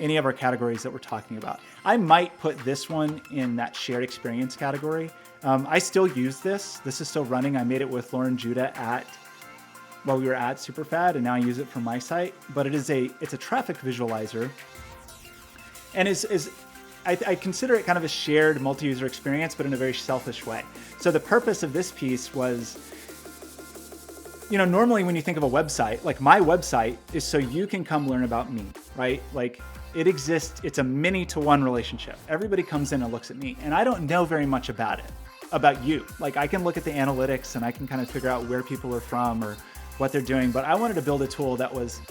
any of our categories that we're talking about. I might put this one in that shared experience category. I still use this. This is still running. I made it with Lauren Judah while we were at Superfad, and now I use it for my site. But it's a traffic visualizer, and I consider it kind of a shared multi-user experience, but in a very selfish way. So the purpose of this piece was, normally when you think of a website, like my website is so you can come learn about me, right? Like it exists, it's a many to one relationship. Everybody comes in and looks at me, and I don't know very much about you. Like I can look at the analytics and I can kind of figure out where people are from or what they're doing, but I wanted to build a tool that was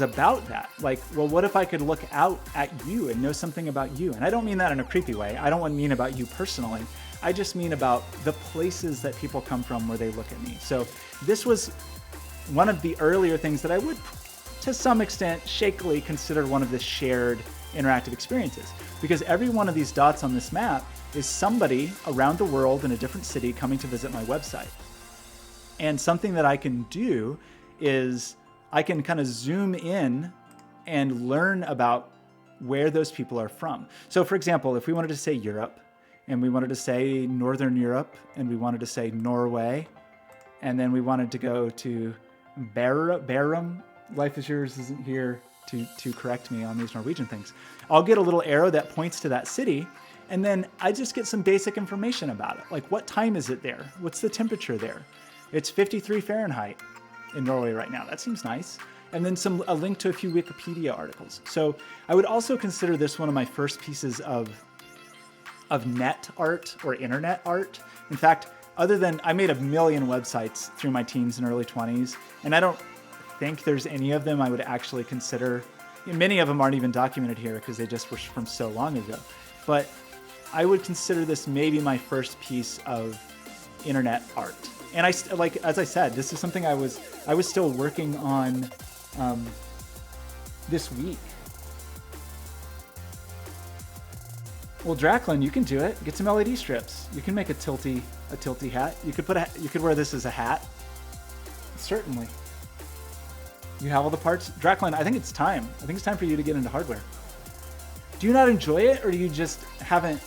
about that. Like, well, what if I could look out at you and know something about you? And I don't mean that in a creepy way. I don't mean about you personally. I just mean about the places that people come from where they look at me. So this was one of the earlier things that I would, to some extent, shakily consider one of the shared interactive experiences. Because every one of these dots on this map is somebody around the world in a different city coming to visit my website. And something that I can do is I can kind of zoom in and learn about where those people are from. So for example, if we wanted to say Europe, and we wanted to say Northern Europe, and we wanted to say Norway, and then we wanted to go to Bærum, Life is Yours isn't here to correct me on these Norwegian things. I'll get a little arrow that points to that city, and then I just get some basic information about it. Like what time is it there? What's the temperature there? It's 53 Fahrenheit. In Norway right now. That seems nice. And then a link to a few Wikipedia articles. So I would also consider this one of my first pieces of of net art or internet art. In fact, I made a million websites through my teens and early 20s, and I don't think there's any of them I would actually consider. Many of them aren't even documented here because they just were from so long ago. But I would consider this maybe my first piece of internet art. And as I said, this is something I was still working on this week. Well, Draclin, you can do it. Get some LED strips. You can make a tilty hat. You could wear this as a hat. Certainly. You have all the parts. Draclin, I think it's time. I think it's time for you to get into hardware. Do you not enjoy it, or do you just haven't?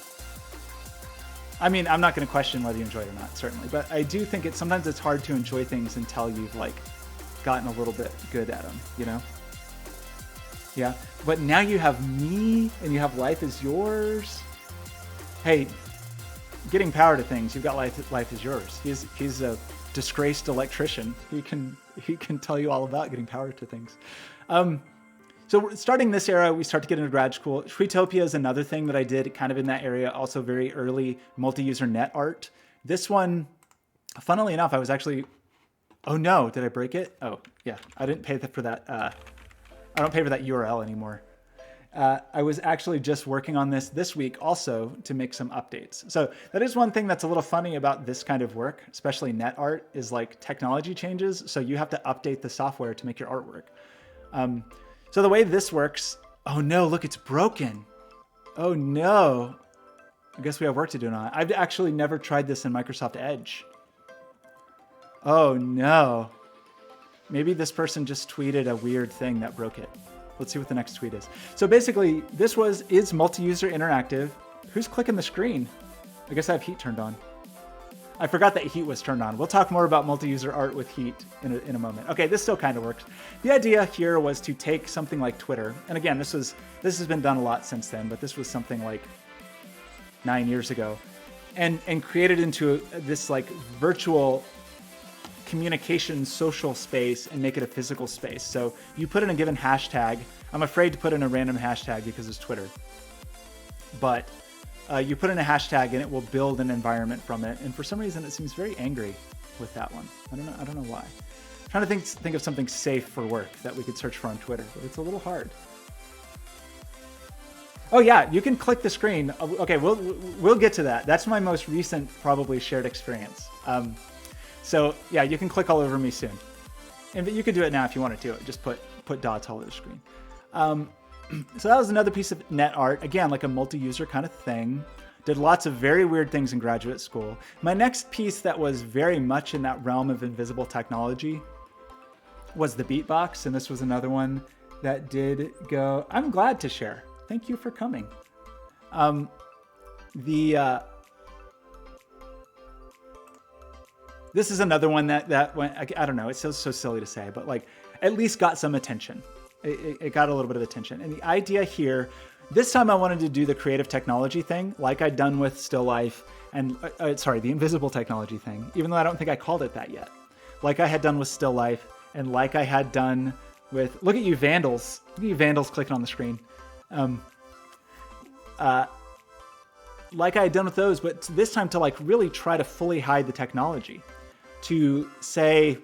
I mean, I'm not going to question whether you enjoy it or not, certainly, but I do think sometimes it's hard to enjoy things until you've gotten a little bit good at them, you know? Yeah, but now you have me, and you have Life is Yours. Hey, getting power to things, you've got Life is Yours. He's a disgraced electrician. He can tell you all about getting power to things. So starting this era, we start to get into grad school. Shweetopia is another thing that I did kind of in that area, also very early multi-user net art. This one, funnily enough, I was actually, oh no, did I break it? Oh yeah, I didn't pay for that. I don't pay for that URL anymore. I was actually just working on this week also to make some updates. So that is one thing that's a little funny about this kind of work, especially net art, is technology changes. So you have to update the software to make your artwork. So the way this works, oh no, look, it's broken. Oh no. I guess we have work to do on it. I've actually never tried this in Microsoft Edge. Oh no. Maybe this person just tweeted a weird thing that broke it. Let's see what the next tweet is. So basically, this is multi-user interactive. Who's clicking the screen? I guess I have heat turned on. I forgot that heat was turned on. We'll talk more about multi-user art with heat in a moment. Okay, this still kind of works. The idea here was to take something like Twitter, and again, this has been done a lot since then, but this was something like 9 years ago, and create it into this virtual communication social space and make it a physical space. So you put in a given hashtag. I'm afraid to put in a random hashtag because it's Twitter, but you put in a hashtag and it will build an environment from it. And for some reason, it seems very angry with that one. I don't know why. I'm trying to think of something safe for work that we could search for on Twitter, but it's a little hard. Oh yeah, you can click the screen. Okay, we'll get to that. That's my most recent probably shared experience. So yeah, you can click all over me soon. And you could do it now if you wanted to. Just put dots all over the screen. So that was another piece of net art. Again, like a multi-user kind of thing. Did lots of very weird things in graduate school. My next piece that was very much in that realm of invisible technology was the beatbox. And this was another one that did go, I'm glad to share. Thank you for coming. This is another one that went, I don't know, it's so silly to say, but at least got some attention. It got a little bit of attention. And the idea here, this time I wanted to do the creative technology thing, like I'd done with Still Life and, the invisible technology thing, even though I don't think I called it that yet. Like I had done with Still Life and like I had done with, look at you vandals. Look at you vandals clicking on the screen. Like I had done with those, but this time to really try to fully hide the technology. To say,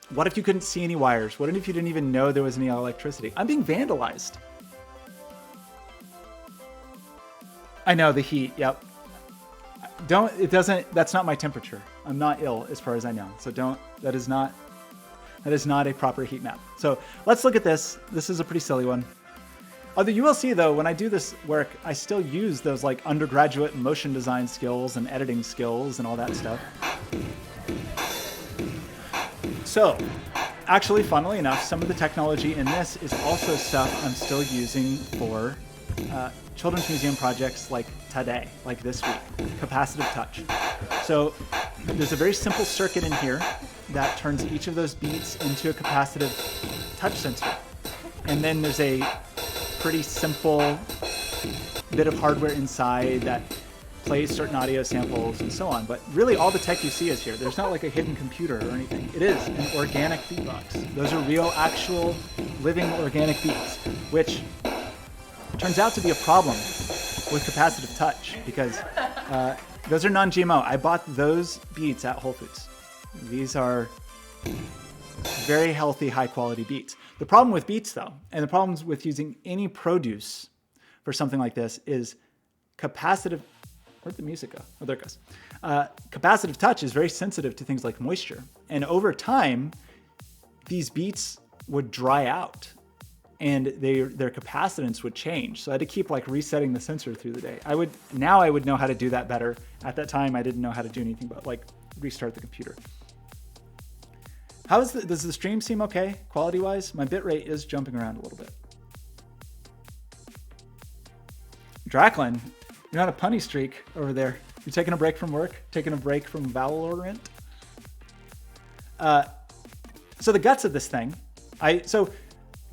what if you couldn't see any wires? What if you didn't even know there was any electricity? I'm being vandalized. I know, the heat, yep. That's not my temperature. I'm not ill as far as I know. So that is not a proper heat map. So let's look at this. This is a pretty silly one. Although you will see though, when I do this work, I still use those undergraduate motion design skills and editing skills and all that stuff. So, actually, funnily enough, some of the technology in this is also stuff I'm still using for children's museum projects like today, like this week, capacitive touch. So there's a very simple circuit in here that turns each of those beats into a capacitive touch sensor. And then there's a pretty simple bit of hardware inside that plays certain audio samples and so on. But really all the tech you see is here. There's not a hidden computer or anything. It is an organic beatbox. Those are real, actual, living organic beats, which turns out to be a problem with capacitive touch because those are non-GMO. I bought those beets at Whole Foods. These are very healthy, high-quality beets. The problem with beets, though, and the problems with using any produce for something like this is capacitive. Where'd the music go? Oh, there it goes. Capacitive touch is very sensitive to things like moisture. And over time, these beets would dry out and their capacitance would change. So I had to keep like resetting the sensor through the day. Now I would know how to do that better. At that time, I didn't know how to do anything but like restart the computer. Does the stream seem okay quality-wise? My bitrate is jumping around a little bit. Draclin, you're on a punny streak over there. You taking a break from work? Taking a break from Valorant? So the guts of this thing,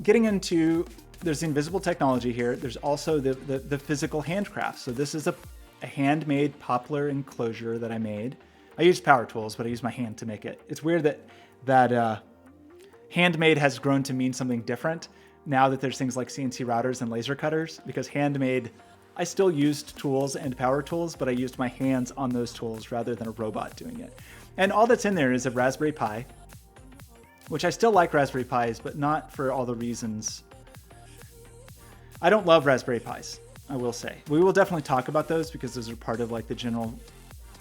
getting into, there's the invisible technology here. There's also the physical handcraft. So this is a handmade poplar enclosure that I made. I used power tools, but I used my hand to make it. It's weird that handmade has grown to mean something different now that there's things like CNC routers and laser cutters, because handmade, I still used tools and power tools, but I used my hands on those tools rather than a robot doing it. And all that's in there is a Raspberry Pi, which I still like Raspberry Pis, but not for all the reasons. I don't love Raspberry Pis, I will say. We will definitely talk about those because those are part of like the general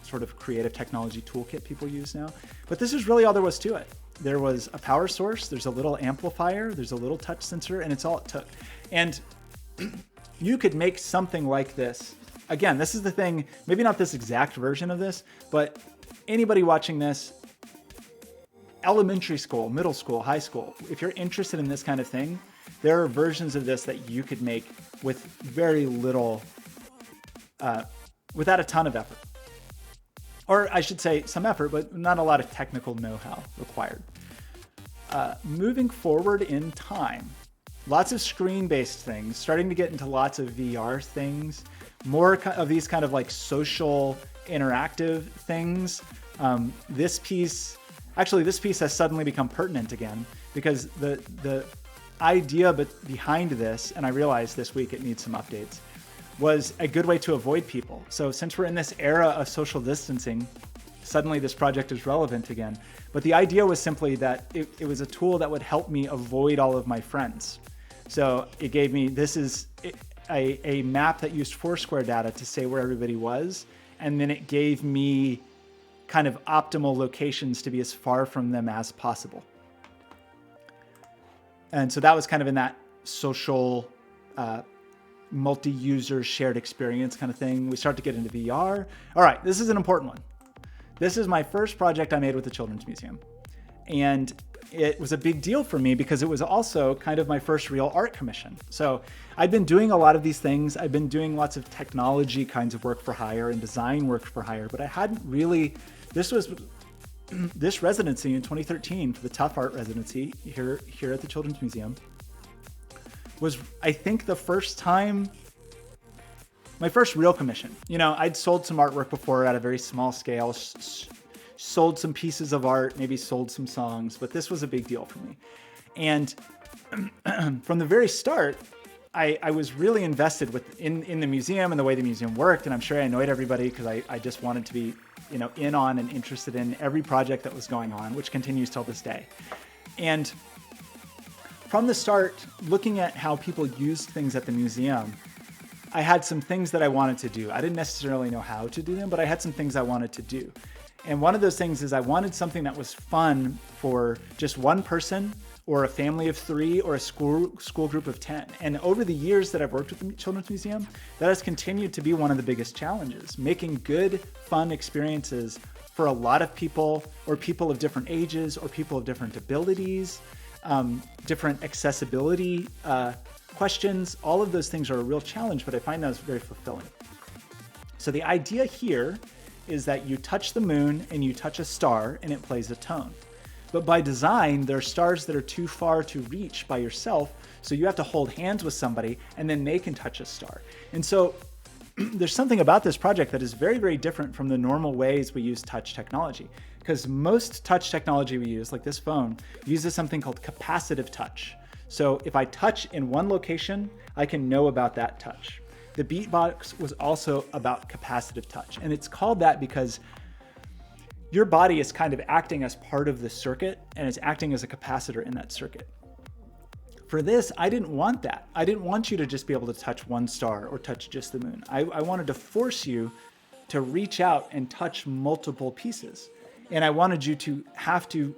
sort of creative technology toolkit people use now. But this is really all there was to it. There was a power source, there's a little amplifier, there's a little touch sensor, and it's all it took. And you could make something like this. Again, this is the thing, maybe not this exact version of this, but anybody watching this, elementary school, middle school, high school, if you're interested in this kind of thing, there are versions of this that you could make with very little, without a ton of effort. Or I should say some effort, but not a lot of technical know-how required. Moving forward in time, lots of screen-based things, starting to get into lots of VR things, more of these kind of like social interactive things. This piece has suddenly become pertinent again because the idea behind this, and I realized this week it needs some updates, was a good way to avoid people. So since we're in this era of social distancing, suddenly this project is relevant again. But the idea was simply that it was a tool that would help me avoid all of my friends. So it gave me, this is a map that used Foursquare data to say where everybody was. And then it gave me kind of optimal locations to be as far from them as possible. And so that was kind of in that social, multi-user shared experience kind of thing. We start to get into VR. All right, this is an important one. This is my first project I made with the Children's Museum. And it was a big deal for me because it was also kind of my first real art commission. So I'd been doing a lot of these things. I've been doing lots of technology kinds of work for hire and design work for hire, but I hadn't really, this residency in 2013 for the Tough Art residency here at the Children's Museum was, I think, the first time, my first real commission. You know, I'd sold some artwork before at a very small scale, sold some pieces of art, maybe sold some songs, but this was a big deal for me. And from the very start, I was really invested in the museum and the way the museum worked, and I'm sure I annoyed everybody because I just wanted to be, you know, in on and interested in every project that was going on, which continues till this day. And from the start, looking at how people used things at the museum, I had some things that I wanted to do. I didn't necessarily know how to do them, but I had some things I wanted to do. And one of those things is I wanted something that was fun for just one person or a family of 3 or a school group of 10. And over the years that I've worked with the Children's Museum, that has continued to be one of the biggest challenges, making good, fun experiences for a lot of people, or people of different ages, or people of different abilities, different accessibility questions. All of those things are a real challenge, but I find those very fulfilling. So the idea here is that you touch the moon and you touch a star and it plays a tone. But by design, there are stars that are too far to reach by yourself, so you have to hold hands with somebody and then they can touch a star. And so there's something about this project that is very, very different from the normal ways we use touch technology. Because most touch technology we use, like this phone, uses something called capacitive touch. So if I touch in one location, I can know about that touch. the beatbox was also about capacitive touch. And it's called that because your body is kind of acting as part of the circuit, and it's acting as a capacitor in that circuit. For this, I didn't want that. I didn't want you to just be able to touch one star or touch just the moon. I wanted to force you to reach out and touch multiple pieces. And I wanted you to have to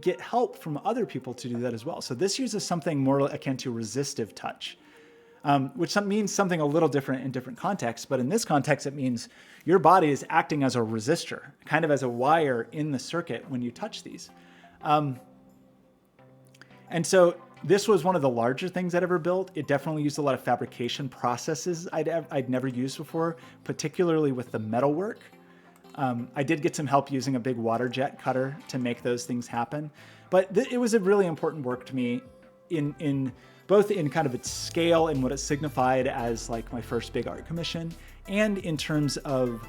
get help from other people to do that as well. So this uses something more akin to resistive touch, which means something a little different in different contexts. But in this context, it means your body is acting as a resistor, kind of as a wire in the circuit when you touch these. And so this was one of the larger things I'd ever built. It definitely used a lot of fabrication processes I'd never used before, particularly with the metalwork. I did get some help using a big water jet cutter to make those things happen. But it was a really important work to me in both in kind of its scale and what it signified as like my first big art commission, and in terms of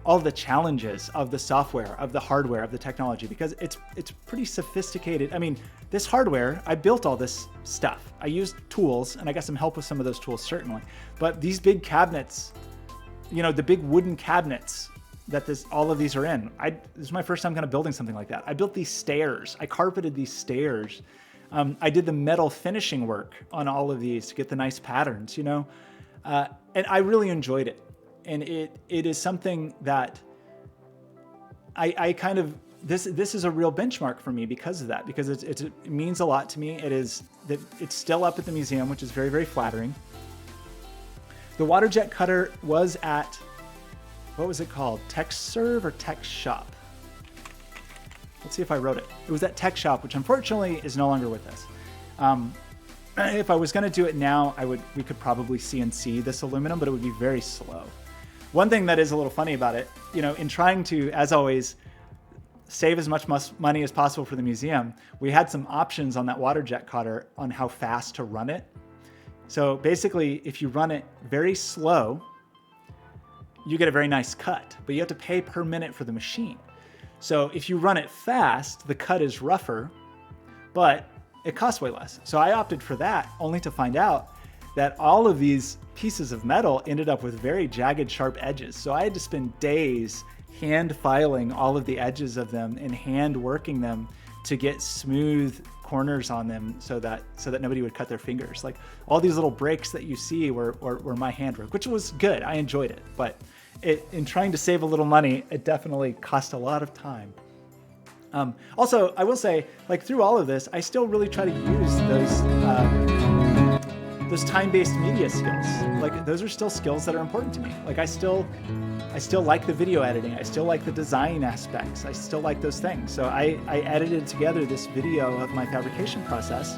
all the challenges of the software, of the hardware, of the technology, because it's pretty sophisticated. I mean, this hardware, I built all this stuff. I used tools, and I got some help with some of those tools, certainly. But these big cabinets, you know, the big wooden cabinets that all of these are in, this is my first time kind of building something like that. I built these stairs. I carpeted these stairs. I did the metal finishing work on all of these to get the nice patterns, you know, and I really enjoyed it. And it is something that I kind of, this is a real benchmark for me because of that, because it means a lot to me. It's still up at the museum, which is very, very flattering. The water jet cutter was at, what was it called? TechServe or Tech Shop? Let's see if I wrote it. It was at Tech Shop, which unfortunately is no longer with us. If I was going to do it now, we could probably CNC this aluminum, but it would be very slow. One thing that is a little funny about it, you know, in trying to, as always, save as much money as possible for the museum, we had some options on that water jet cutter on how fast to run it. So basically, if you run it very slow, you get a very nice cut, but you have to pay per minute for the machine. So if you run it fast, the cut is rougher, but it costs way less. So I opted for that, only to find out that all of these pieces of metal ended up with very jagged, sharp edges. So I had to spend days hand filing all of the edges of them and hand working them to get smooth corners on them so that nobody would cut their fingers. Like all these little breaks that you see were my handwork, which was good. I enjoyed it, but in trying to save a little money, it definitely cost a lot of time. Also, I will say, like through all of this, I still really try to use those time-based media skills. Like those are still skills that are important to me. Like I still like the video editing. I still like the design aspects. I still like those things. So I edited together this video of my fabrication process.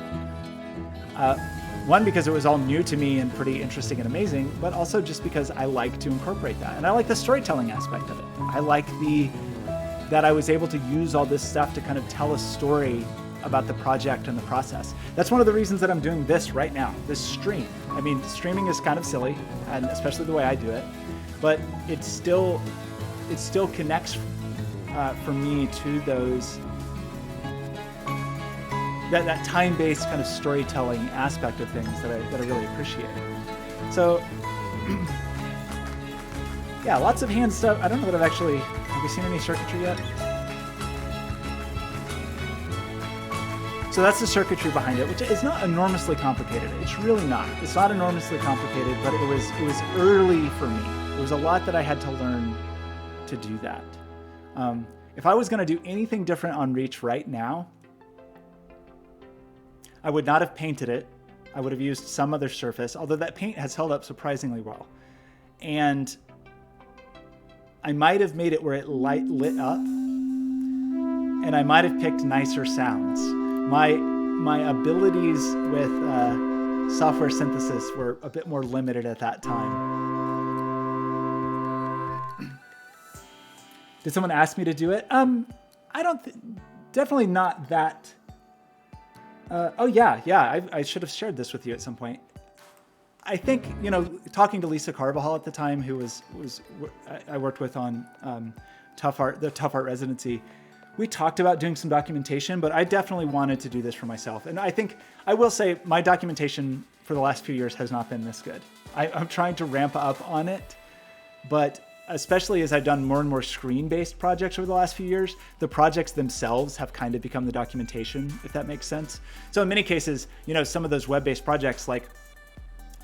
One, because it was all new to me and pretty interesting and amazing, but also just because I like to incorporate that. And I like the storytelling aspect of it. I like that I was able to use all this stuff to kind of tell a story about the project and the process. That's one of the reasons that I'm doing this right now, this stream. I mean, streaming is kind of silly, and especially the way I do it, but it still connects for me to those, that time-based kind of storytelling aspect of things that I really appreciate. So, yeah, lots of hand stuff. I don't know that have we seen any circuitry yet? So that's the circuitry behind it, which is not enormously complicated. It's really not. It's not enormously complicated, but it was early for me. It was a lot that I had to learn to do that. If I was going to do anything different on Reach right now, I would not have painted it. I would have used some other surface, although that paint has held up surprisingly well. And I might have made it where it lit up, and I might have picked nicer sounds. My abilities with software synthesis were a bit more limited at that time. Did someone ask me to do it? Definitely not that. I should have shared this with you at some point. I think, talking to Lisa Carvajal at the time, who I worked with on the Tough Art Residency, we talked about doing some documentation, but I definitely wanted to do this for myself. And I think I will say my documentation for the last few years has not been this good. I'm trying to ramp up on it, but especially as I've done more and more screen-based projects over the last few years, the projects themselves have kind of become the documentation, if that makes sense. So in many cases, you know, some of those web-based projects, like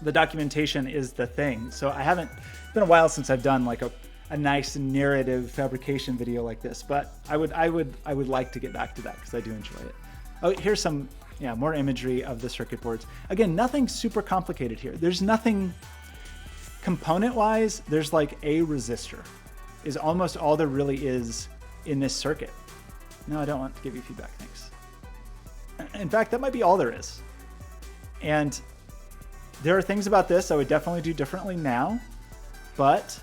the documentation is the thing. So it's been a while since I've done like a nice narrative fabrication video like this, but I would like to get back to that because I do enjoy it. Oh, here's some, more imagery of the circuit boards. Again, nothing super complicated here. There's nothing component-wise. There's like a resistor is almost all there really is in this circuit. No, I don't want to give you feedback, thanks. In fact, that might be all there is. And there are things about this I would definitely do differently now, but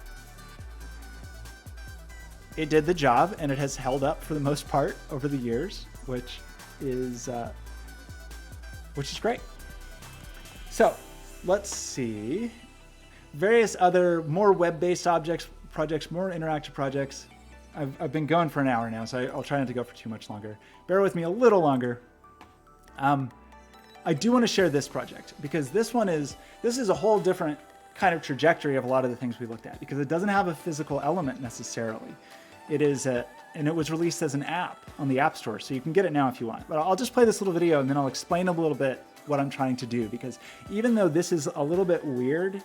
it did the job and it has held up for the most part over the years, which is great. So let's see. Various other more web-based projects, more interactive projects. I've been going for an hour now, so I'll try not to go for too much longer. Bear with me a little longer. I do want to share this project because this is a whole different kind of trajectory of a lot of the things we looked at, because it doesn't have a physical element necessarily. It is and it was released as an app on the App Store, so you can get it now if you want. But I'll just play this little video and then I'll explain a little bit what I'm trying to do, because even though this is a little bit weird,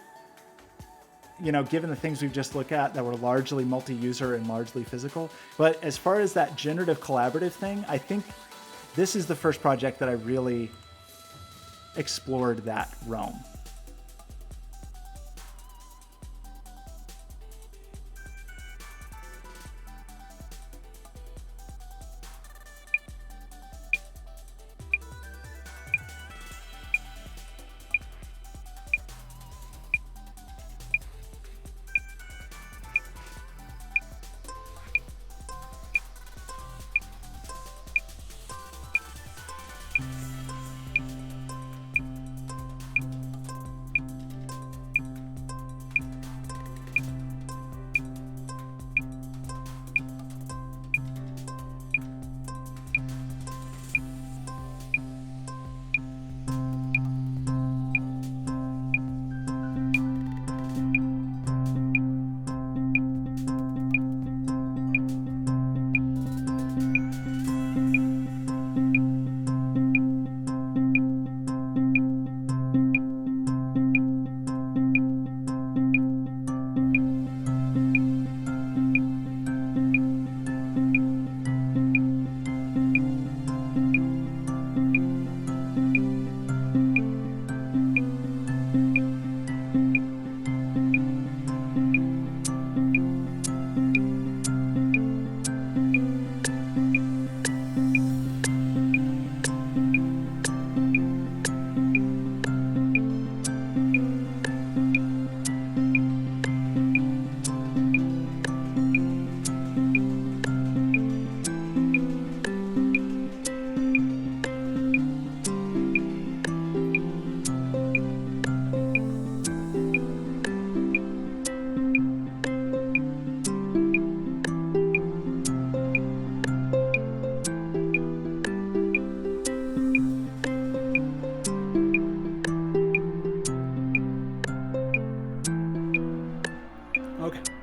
given the things we've just looked at that were largely multi-user and largely physical, but as far as that generative collaborative thing, I think this is the first project that I really explored that realm.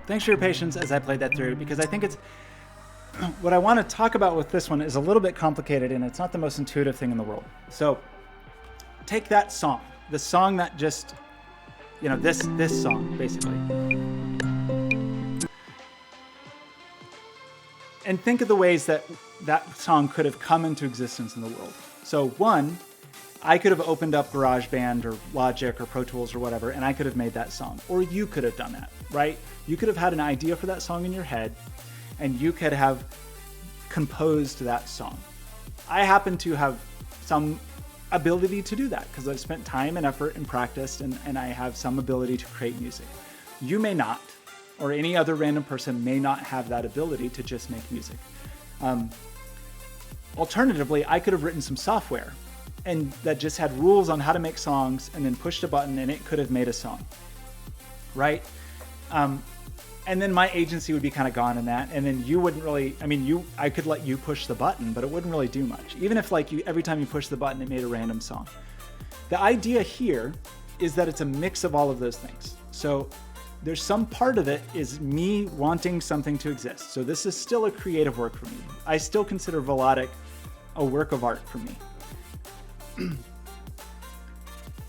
Thanks for your patience as I played that through, because I think it's what I want to talk about with this one is a little bit complicated and it's not the most intuitive thing in the world. So take that song, the song that just, this song basically, and think of the ways that that song could have come into existence in the world. So one, I could have opened up GarageBand or Logic or Pro Tools or whatever, and I could have made that song. Or you could have done that, right? You could have had an idea for that song in your head, and you could have composed that song. I happen to have some ability to do that because I've spent time and effort and practiced, and I have some ability to create music. You may not, or any other random person may not have that ability to just make music. Alternatively, I could have written some software and that just had rules on how to make songs and then pushed a button and it could have made a song, right? And then my agency would be kind of gone in that, and then you wouldn't really, I could let you push the button, but it wouldn't really do much. Even if every time you push the button, it made a random song. The idea here is that it's a mix of all of those things. So there's some part of it is me wanting something to exist. So this is still a creative work for me. I still consider Velotic a work of art for me.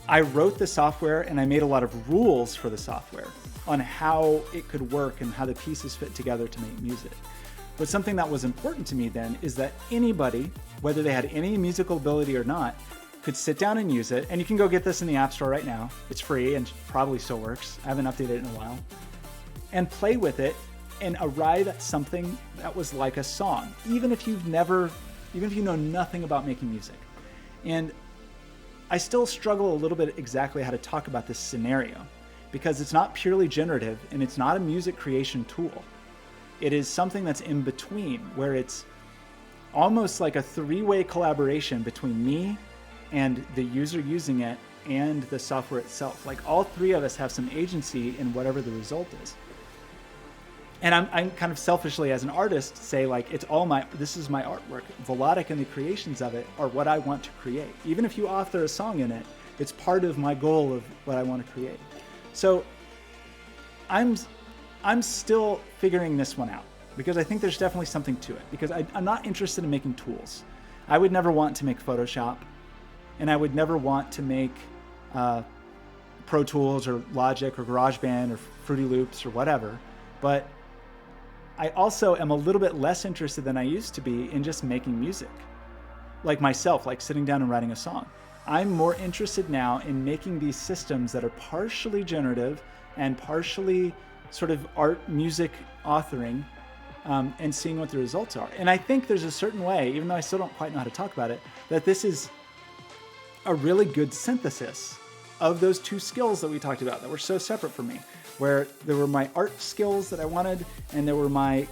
I wrote the software and I made a lot of rules for the software on how it could work and how the pieces fit together to make music. But something that was important to me then is that anybody, whether they had any musical ability or not, could sit down and use it. And you can go get this in the App Store right now. It's free and probably still works. I haven't updated it in a while. And play with it and arrive at something that was like a song, even if you know nothing about making music. And I still struggle a little bit exactly how to talk about this scenario, because it's not purely generative and it's not a music creation tool. It is something that's in between, where it's almost like a three-way collaboration between me and the user using it and the software itself. Like all three of us have some agency in whatever the result is. And I'm kind of selfishly as an artist say like, this is my artwork. Velotic and the creations of it are what I want to create. Even if you author a song in it, it's part of my goal of what I want to create. So I'm still figuring this one out, because I think there's definitely something to it, because I'm not interested in making tools. I would never want to make Photoshop, and I would never want to make Pro Tools or Logic or GarageBand or Fruity Loops or whatever. But I also am a little bit less interested than I used to be in just making music, like myself, like sitting down and writing a song. I'm more interested now in making these systems that are partially generative and partially sort of art music authoring, and seeing what the results are. And I think there's a certain way, even though I still don't quite know how to talk about it, that this is a really good synthesis of those two skills that we talked about that were so separate from me, where there were my art skills that I wanted and there were my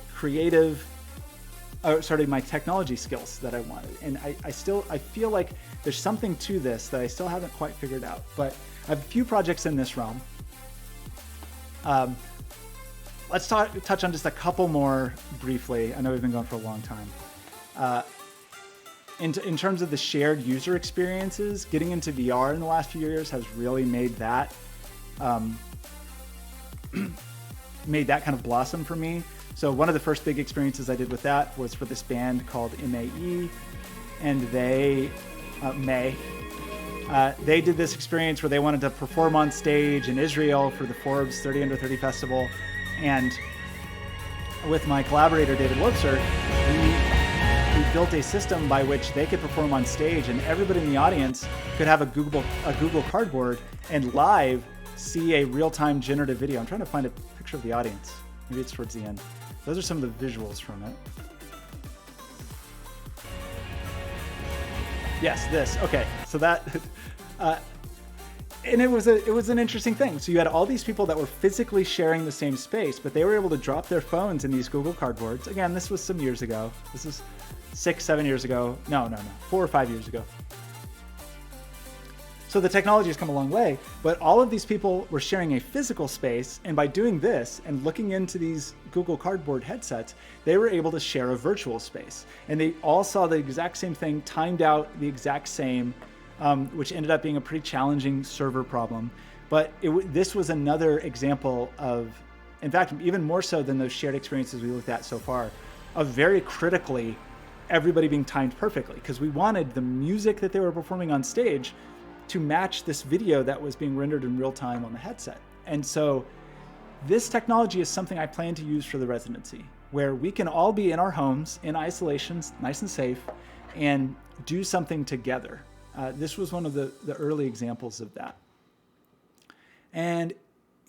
my technology skills that I wanted. And I feel like there's something to this that I still haven't quite figured out, but I have a few projects in this realm. Let's touch on just a couple more briefly. I know we've been going for a long time. In terms of the shared user experiences, getting into VR in the last few years has really made that kind of blossom for me. So one of the first big experiences I did with that was for this band called MAE, and they did this experience where they wanted to perform on stage in Israel for the Forbes 30 Under 30 Festival. And with my collaborator, David Wobser, we built a system by which they could perform on stage, and everybody in the audience could have a Google Cardboard and live see a real-time generative video. I'm trying to find a picture of the audience. Maybe it's towards the end. Those are some of the visuals from it. Yes, this. Okay, so that, and it was an interesting thing. So you had all these people that were physically sharing the same space, but they were able to drop their phones in these Google Cardboards. Again, this was some years ago. This is 6-7 years ago. No, 4 or 5 years ago. So the technology has come a long way, but all of these people were sharing a physical space, and by doing this and looking into these Google Cardboard headsets, they were able to share a virtual space. And they all saw the exact same thing, timed out the exact same, which ended up being a pretty challenging server problem. But this was another example of, in fact, even more so than those shared experiences we looked at so far, of very critically everybody being timed perfectly, because we wanted the music that they were performing on stage to match this video that was being rendered in real time on the headset. And so this technology is something I plan to use for the residency, where we can all be in our homes in isolation, nice and safe, and do something together. This was one of the early examples of that. And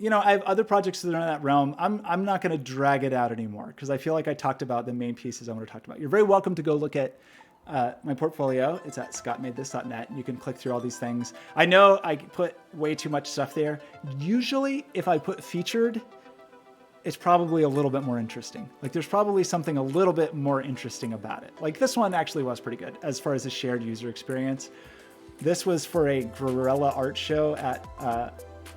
I have other projects that are in that realm. I'm not going to drag it out anymore, because I feel like I talked about the main pieces I want to talk about. You're very welcome to go look at my portfolio. It's at scottmadethis.net. You can click through all these things. I know I put way too much stuff there. Usually, if I put featured, it's probably a little bit more interesting. Like there's probably something a little bit more interesting about it. Like this one actually was pretty good as far as a shared user experience. This was for a guerrilla art show at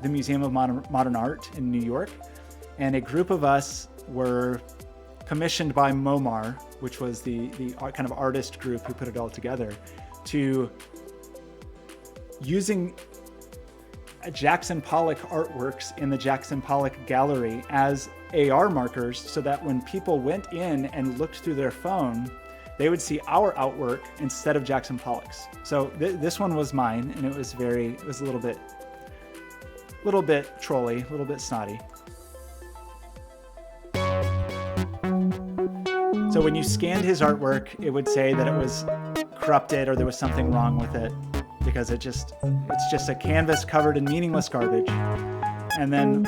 the Museum of Modern Art in New York. And a group of us were commissioned by MoMAR, which was the kind of artist group who put it all together, to using Jackson Pollock artworks in the Jackson Pollock gallery as AR markers so that when people went in and looked through their phone, they would see our artwork instead of Jackson Pollock's. So this one was mine, and it was a little bit trolly, a little bit snotty. So when you scanned his artwork, it would say that it was corrupted or there was something wrong with it, because it's just a canvas covered in meaningless garbage. And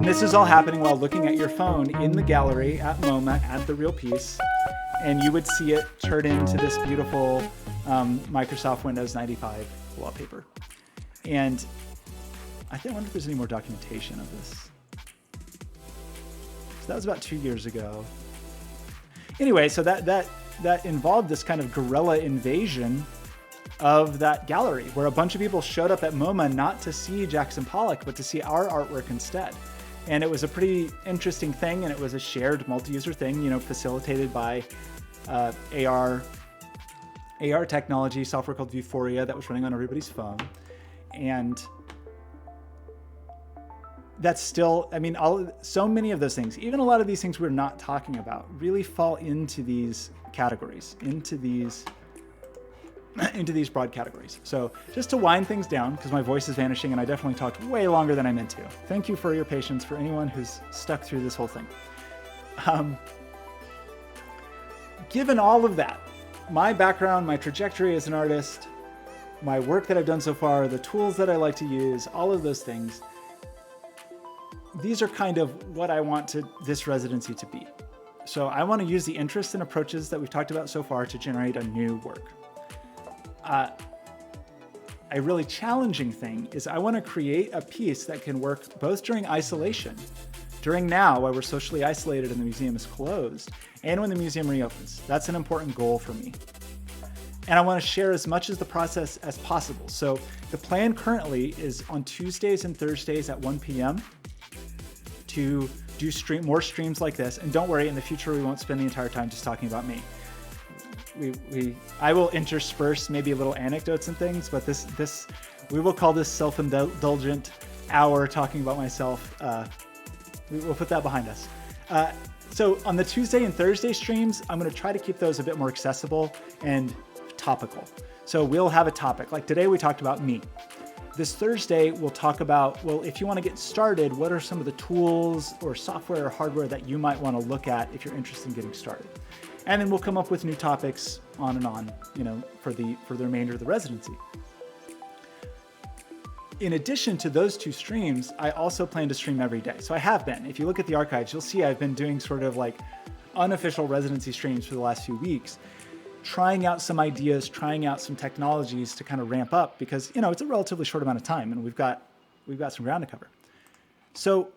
this is all happening while looking at your phone in the gallery at MoMA at the real piece, and you would see it turn into this beautiful Microsoft Windows 95 wallpaper. And I wonder if there's any more documentation of this. So that was about 2 years ago. Anyway, so that involved this kind of guerrilla invasion of that gallery, where a bunch of people showed up at MoMA not to see Jackson Pollock, but to see our artwork instead. And it was a pretty interesting thing, and it was a shared multi-user thing, facilitated by AR technology, software called Vuforia that was running on everybody's phone. And that's still, so many of those things, even a lot of these things we're not talking about, really fall into these categories, into these broad categories. So just to wind things down, because my voice is vanishing and I definitely talked way longer than I meant to. Thank you for your patience, for anyone who's stuck through this whole thing. Given all of that, my background, my trajectory as an artist, my work that I've done so far, the tools that I like to use, all of those things, these are kind of what I want this residency to be. So I want to use the interests and approaches that we've talked about so far to generate a new work. A really challenging thing is I want to create a piece that can work both during isolation, during now while we're socially isolated and the museum is closed, and when the museum reopens. That's an important goal for me. And I want to share as much of the process as possible. So the plan currently is on Tuesdays and Thursdays at 1 p.m. to do more streams like this. And don't worry, in the future, we won't spend the entire time just talking about me. I will intersperse maybe little anecdotes and things, but we will call this self-indulgent hour talking about myself. We'll put that behind us. So on the Tuesday and Thursday streams, I'm going to try to keep those a bit more accessible and topical. So we'll have a topic. Like today we talked about me. This Thursday, we'll talk about, well, if you want to get started, what are some of the tools or software or hardware that you might want to look at if you're interested in getting started? And then we'll come up with new topics on and on, for the remainder of the residency. In addition to those two streams, I also plan to stream every day. So I have been. If you look at the archives, you'll see I've been doing sort of like unofficial residency streams for the last few weeks, trying out some ideas, trying out some technologies to kind of ramp up, because it's a relatively short amount of time and we've got some ground to cover. So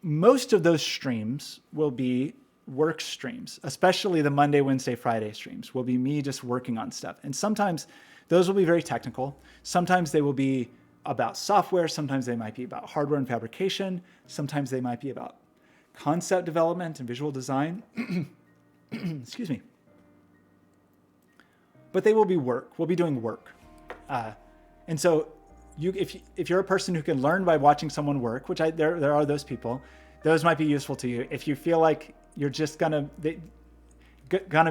most of those streams will be work streams, especially the Monday, Wednesday, Friday streams will be me just working on stuff. And sometimes those will be very technical. Sometimes they will be about software. Sometimes they might be about hardware and fabrication. Sometimes they might be about concept development and visual design. Excuse me. But they will be work. We'll be doing work. And so if you're a person who can learn by watching someone work, which there are those people, those might be useful to you. If you feel like you're just gonna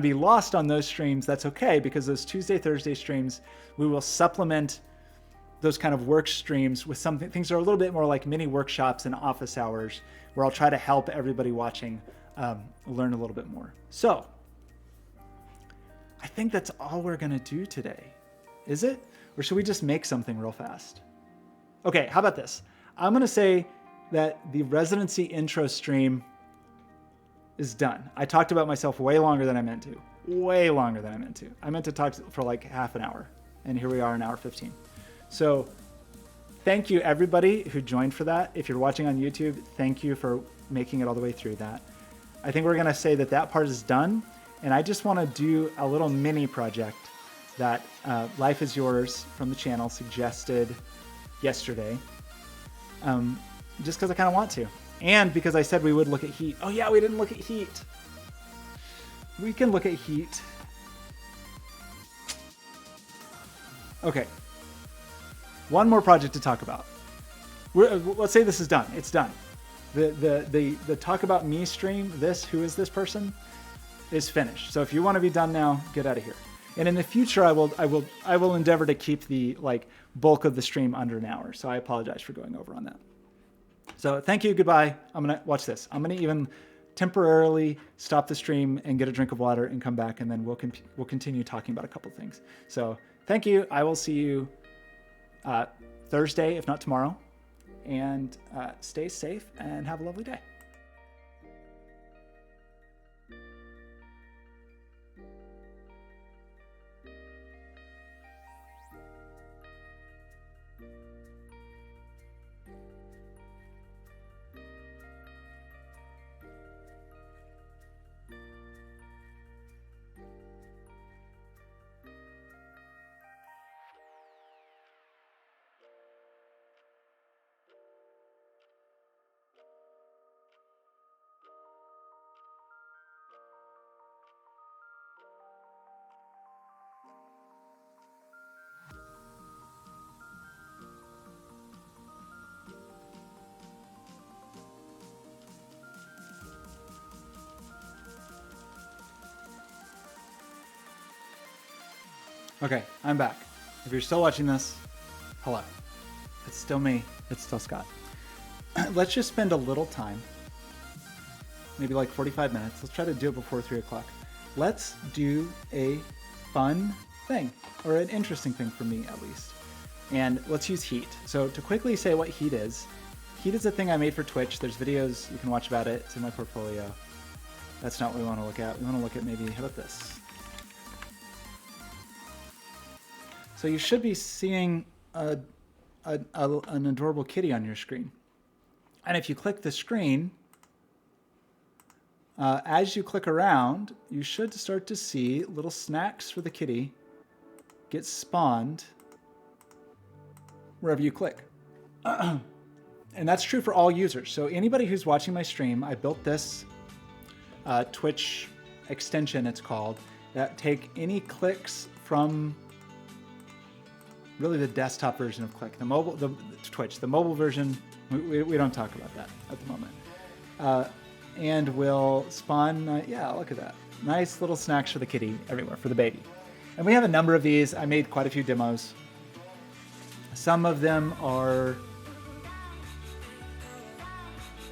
be lost on those streams, that's okay, because those Tuesday, Thursday streams, we will supplement those kind of work streams with things that are a little bit more like mini workshops and office hours, where I'll try to help everybody watching learn a little bit more. So I think that's all we're gonna do today. Is it? Or should we just make something real fast? Okay, how about this? I'm gonna say that the residency intro stream is done. I talked about myself way longer than I meant to. Way longer than I meant to. I meant to talk for like half an hour, and here we are, an hour 15. So thank you everybody who joined for that. If you're watching on YouTube, thank you for making it all the way through that. I think we're gonna say that part is done, and I just wanna do a little mini project that Life is Yours from the channel suggested yesterday, just because I kind of want to. And because I said we would look at heat. Oh yeah, we didn't look at heat. We can look at heat. Okay. one more project to talk about. Let's say this is done. It's done. The talk about me stream, who is this person, is finished. So if you want to be done now, get out of here. And in the future, I will endeavor to keep the bulk of the stream under an hour. So I apologize for going over on that. So thank you, goodbye. I'm gonna watch this. I'm gonna even temporarily stop the stream and get a drink of water and come back, and then we'll continue talking about a couple things. So thank you. I will see you Thursday, if not tomorrow. And stay safe and have a lovely day. Okay, I'm back. If you're still watching this, hello. It's still me. It's still Scott. Let's just spend a little time, maybe like 45 minutes. Let's try to do it before 3 o'clock. Let's do a fun thing, or an interesting thing for me at least. And let's use heat. So to quickly say what heat is a thing I made for Twitch. There's videos you can watch about it. It's in my portfolio. That's not what we want to look at. We want to look at maybe, how about this? So you should be seeing an adorable kitty on your screen. And if you click the screen, as you click around, you should start to see little snacks for the kitty get spawned wherever you click. And that's true for all users. So anybody who's watching my stream, I built this Twitch extension, it's called, that take any clicks from really the desktop version of Click, the Twitch, the mobile version. We don't talk about that at the moment. And will spawn, yeah, look at that. Nice little snacks for the kitty everywhere, for the baby. And we have a number of these. I made quite a few demos. Some of them are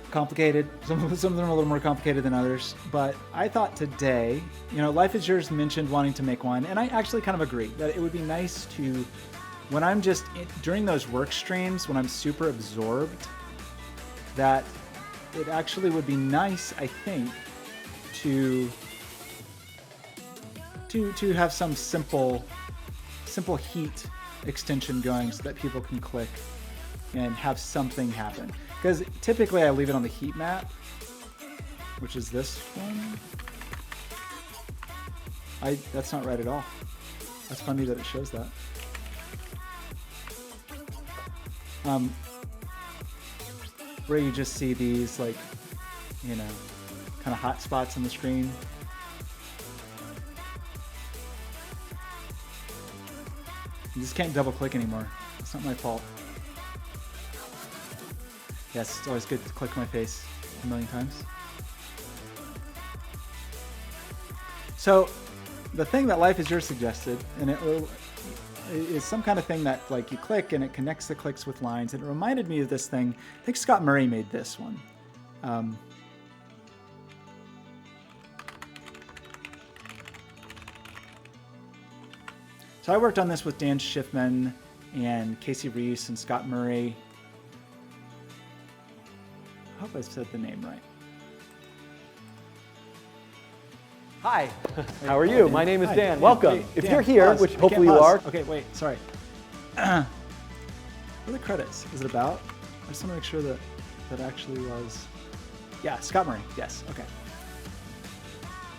complicated. Some of them are a little more complicated than others. But I thought today, Life is Yours mentioned wanting to make one. And I actually kind of agree that it would be nice to, when I'm just, during those work streams, when I'm super absorbed, that it actually would be nice, I think, to have some simple heat extension going so that people can click and have something happen. Because typically I leave it on the heat map, which is this one. That's not right at all. That's funny that it shows that. Where you just see these kind of hot spots on the screen. You just can't double click anymore. It's not my fault. Yes, it's always good to click my face a million times. So the thing that Life is Yours suggested, and it is some kind of thing that you click and it connects the clicks with lines. And it reminded me of this thing. I think Scott Murray made this one. So I worked on this with Dan Schiffman and Casey Reese and Scott Murray. I hope I said the name right. Hi, how are you? My name is Dan. Dan. Welcome. Hey, if Dan, you're here, pause. which hopefully you are. Okay, wait, sorry. What are the credits? Is it about? I just want to make sure that that actually was. Yeah, Scott Murray. Yes, okay.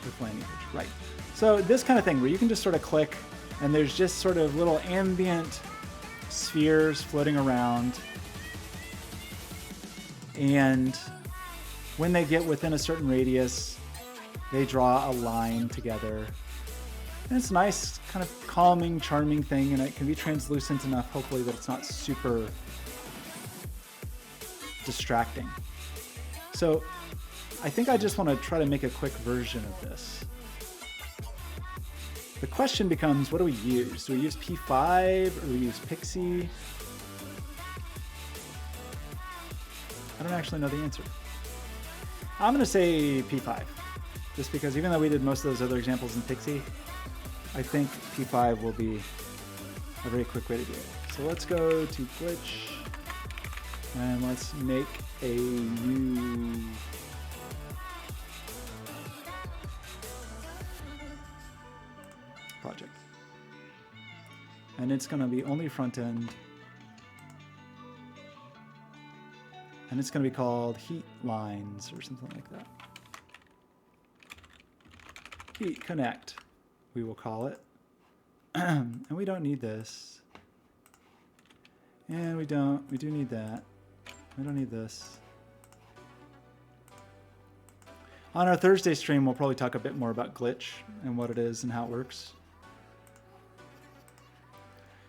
With landing page, right. So this kind of thing where you can just sort of click and there's just sort of little ambient spheres floating around. And when they get within a certain radius, they draw a line together. And it's nice, kind of calming, charming thing, and it can be translucent enough, hopefully, that it's not super distracting. So I think I just want to try to make a quick version of this. The question becomes, what do we use? Do we use P5 or do we use Pixie? I don't actually know the answer. I'm going to say P5, just because even though we did most of those other examples in Pixie, I think P5 will be a very quick way to do it. So let's go to glitch and let's make a new project. And it's going to be only front end. And it's going to be called heat lines or something like that. Heat connect, we will call it. And we don't need this. And we do need that. We don't need this. On our Thursday stream, we'll probably talk a bit more about glitch and what it is and how it works.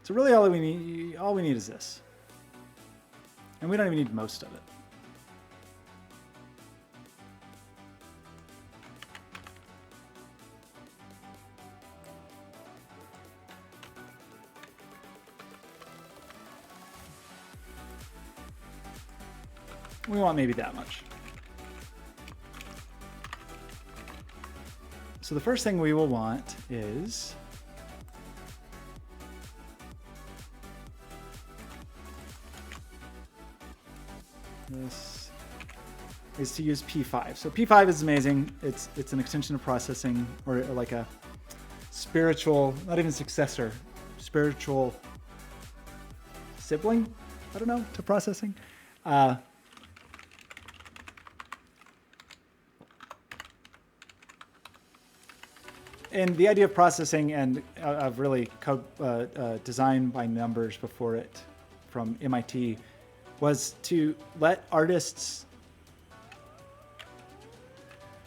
So really all we need is this. And we don't even need most of it. We want maybe that much. So the first thing we will want is this is to use P5. So P5 is amazing. It's an extension of processing, or like a spiritual, not even successor, spiritual sibling, I don't know, to processing. And the idea of processing, and I've really designed by numbers before it from MIT, was to let artists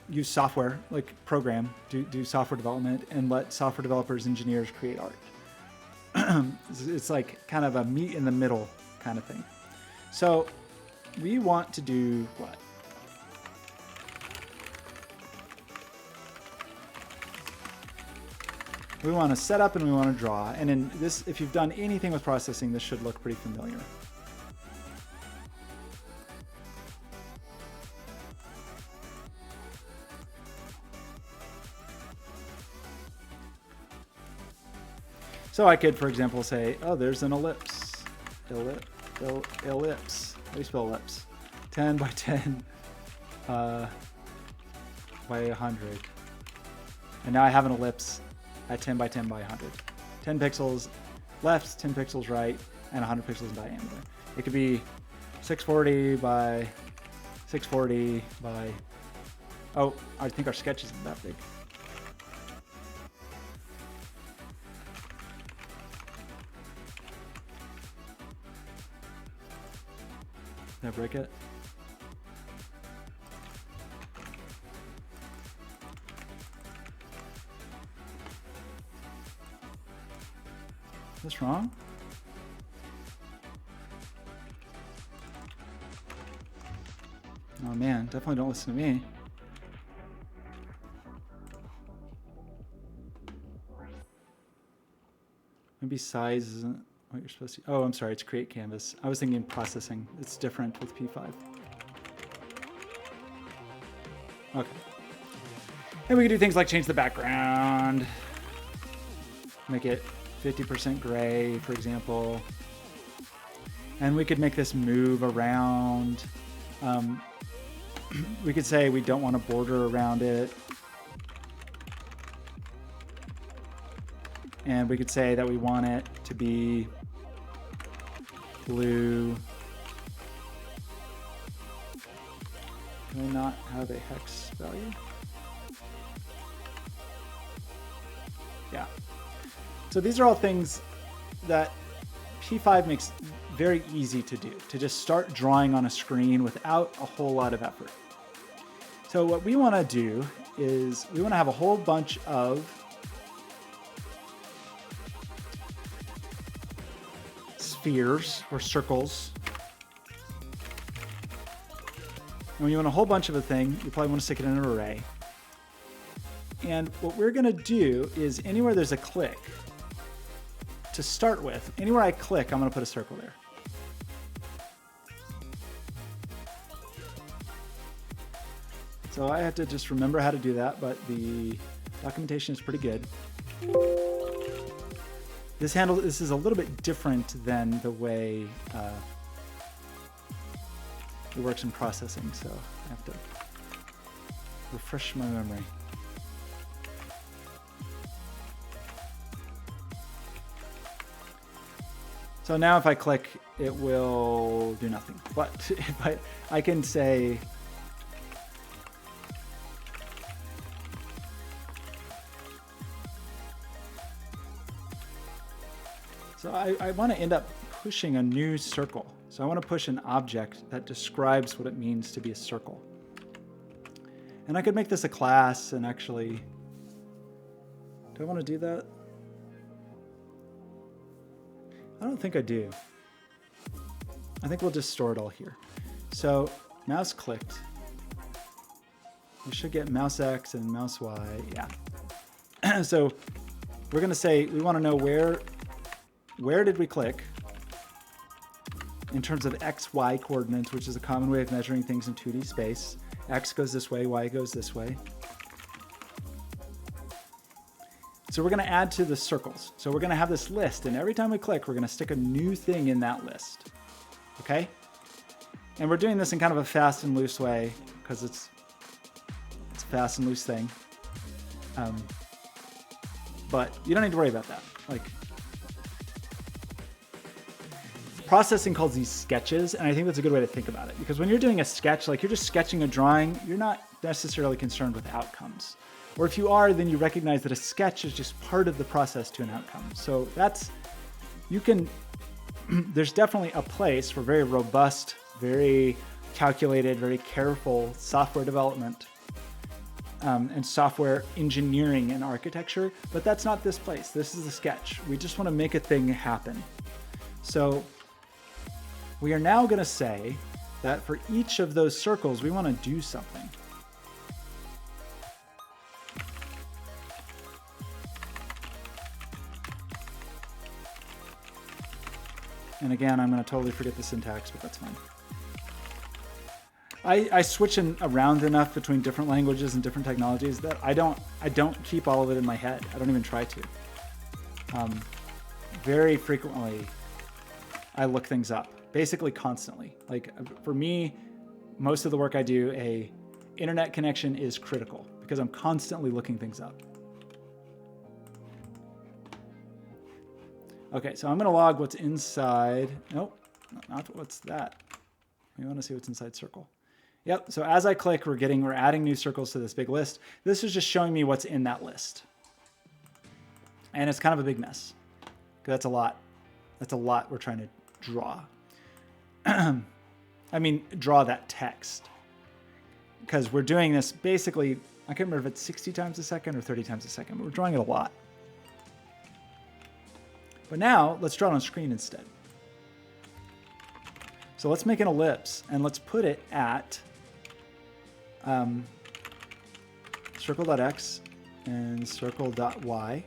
use software, like program, do software development, and let software developers, engineers create art. It's like kind of a meet in the middle kind of thing. So we want to do what? We want to set up and we want to draw. And in this, if you've done anything with processing, this should look pretty familiar. So I could, for example, say, oh, there's an ellipse. Ellipse. How do you spell ellipse? 10 by 10 by 100. And now I have an ellipse at 10 by 10 by 100. 10 pixels left, 10 pixels right, and 100 pixels in diameter. It could be 640 by 640 by... Oh, I think our sketch isn't that big. Did I break it? Is this wrong? Oh man, definitely don't listen to me. Maybe size isn't what you're supposed to... Oh, I'm sorry, it's create canvas. I was thinking processing. It's different with P5. Okay. And we can do things like change the background, make it 50% gray, for example. And we could make this move around. We could say we don't want a border around it. And we could say that we want it to be blue. Can I not have a hex value? Yeah. So these are all things that P5 makes very easy to do, to just start drawing on a screen without a whole lot of effort. So what we want to do is we want to have a whole bunch of spheres or circles. And when you want a whole bunch of a thing, you probably want to stick it in an array. And what we're going to do is anywhere there's a click, to start with, anywhere I click, I'm going to put a circle there. So I have to just remember how to do that, but the documentation is pretty good. This is a little bit different than the way it works in processing, so I have to refresh my memory. So now if I click, it will do nothing. But if I can say, so I want to end up pushing a new circle. So I want to push an object that describes what it means to be a circle. And I could make this a class and actually, do I want to do that? I don't think I do. I think we'll just store it all here. So mouse clicked. We should get mouse X and mouse Y. Yeah. So we're going to say we want to know where did we click in terms of X, Y coordinates, which is a common way of measuring things in 2D space. X goes this way, Y goes this way. So we're going to add to the circles. So we're going to have this list, and every time we click, we're going to stick a new thing in that list. Okay? And we're doing this in kind of a fast and loose way because it's a fast and loose thing. But you don't need to worry about that. Like, processing calls these sketches, and I think that's a good way to think about it. Because when you're doing a sketch, like you're just sketching a drawing, you're not necessarily concerned with outcomes. Or if you are, then you recognize that a sketch is just part of the process to an outcome. So there's definitely a place for very robust, very calculated, very careful software development and software engineering and architecture, but that's not this place. This is a sketch. We just want to make a thing happen. So we are now going to say that for each of those circles, we want to do something. And again, I'm going to totally forget the syntax, but that's fine. I switch around enough between different languages and different technologies that I don't keep all of it in my head. I don't even try to. Very frequently, I look things up, basically constantly. Like for me, most of the work I do, a internet connection is critical because I'm constantly looking things up. Okay, so I'm going to log what's inside. Nope, not what's that. We want to see what's inside circle. Yep, so as I click, we're adding new circles to this big list. This is just showing me what's in that list. And it's kind of a big mess. That's a lot. That's a lot we're trying to draw. I mean, draw that text. Because we're doing this basically, I can't remember if it's 60 times a second or 30 times a second, but we're drawing it a lot. But now, let's draw it on screen instead. So let's make an ellipse, and let's put it at circle.x and circle.y.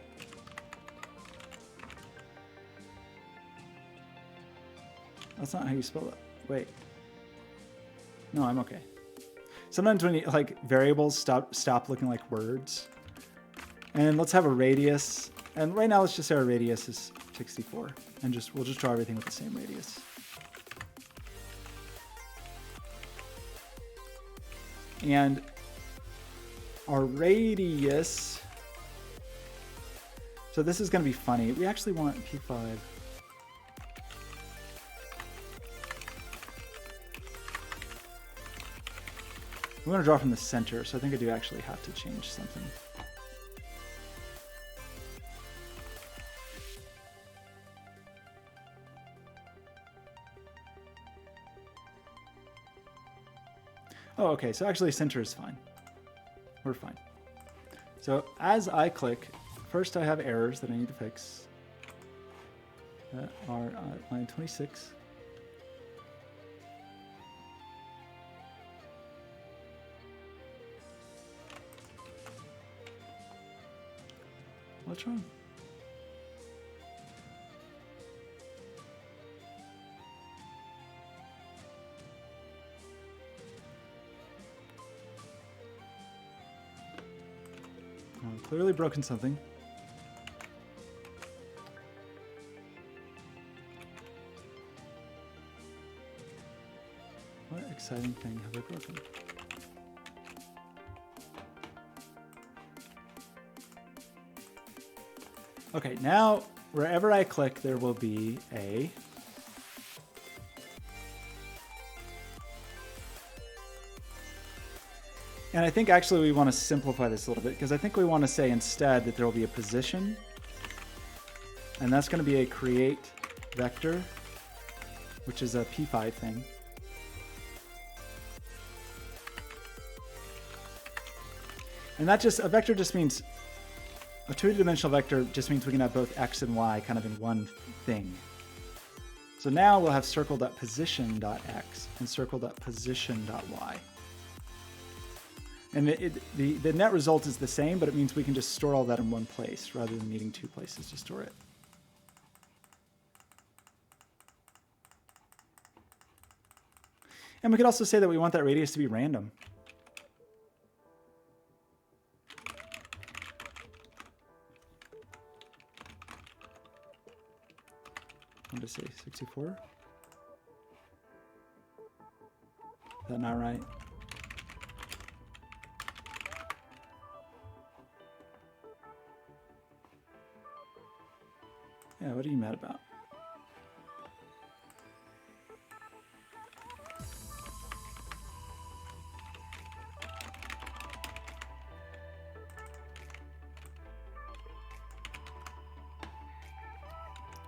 That's not how you spell it. Wait. No, I'm okay. Sometimes when variables stop looking like words. And let's have a radius. And right now, let's just say our radius is 64, and we'll just draw everything with the same radius. And our radius, so this is going to be funny. We actually want P5. We want to draw from the center, so I think I do actually have to change something. Oh, okay, so actually center is fine. We're fine. So as I click, first I have errors that I need to fix. that are at line 26. What's wrong? Oh, clearly broken something. What exciting thing have I broken? Okay, now wherever I click, there will be a and I think actually we want to simplify this a little bit because I think we want to say instead that there will be a position, and that's going to be a create vector, which is a P5 thing. And that just, a vector just means, a two-dimensional vector just means we can have both x and y kind of in one thing. So now we'll have circle.position.x and circle.position.y. And the net result is the same, but it means we can just store all that in one place rather than needing two places to store it. And we could also say that we want that radius to be random. What did I say, 64? Is that not right? Yeah, what are you mad about?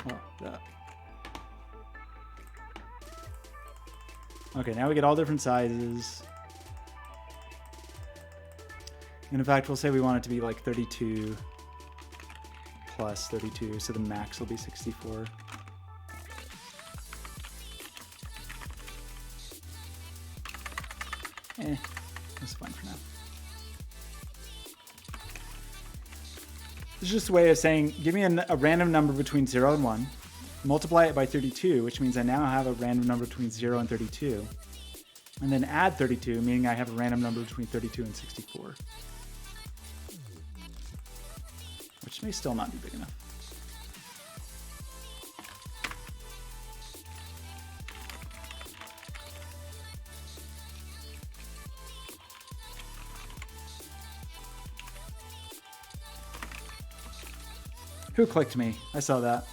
Oh, that. Okay, now we get all different sizes. And in fact, we'll say we want it to be like 32 plus 32, so the max will be 64. That's fine for now. This is just a way of saying, give me a random number between 0 and 1, multiply it by 32, which means I now have a random number between 0 and 32, and then add 32, meaning I have a random number between 32 and 64, which may still not be big enough. Who clicked me? I saw that.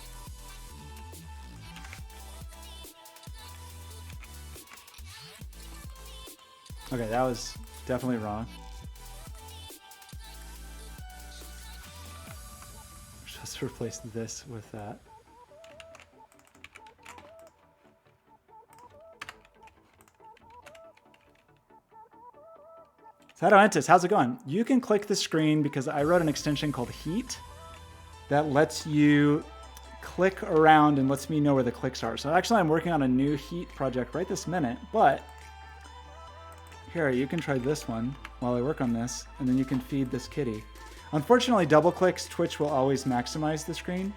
Okay, that was definitely wrong. Just replace this with that. Sadoentis, how's it going? You can click the screen because I wrote an extension called Heat that lets you click around and lets me know where the clicks are. So actually I'm working on a new Heat project right this minute, but here, you can try this one while I work on this, and then you can feed this kitty. Unfortunately, double clicks, Twitch will always maximize the screen,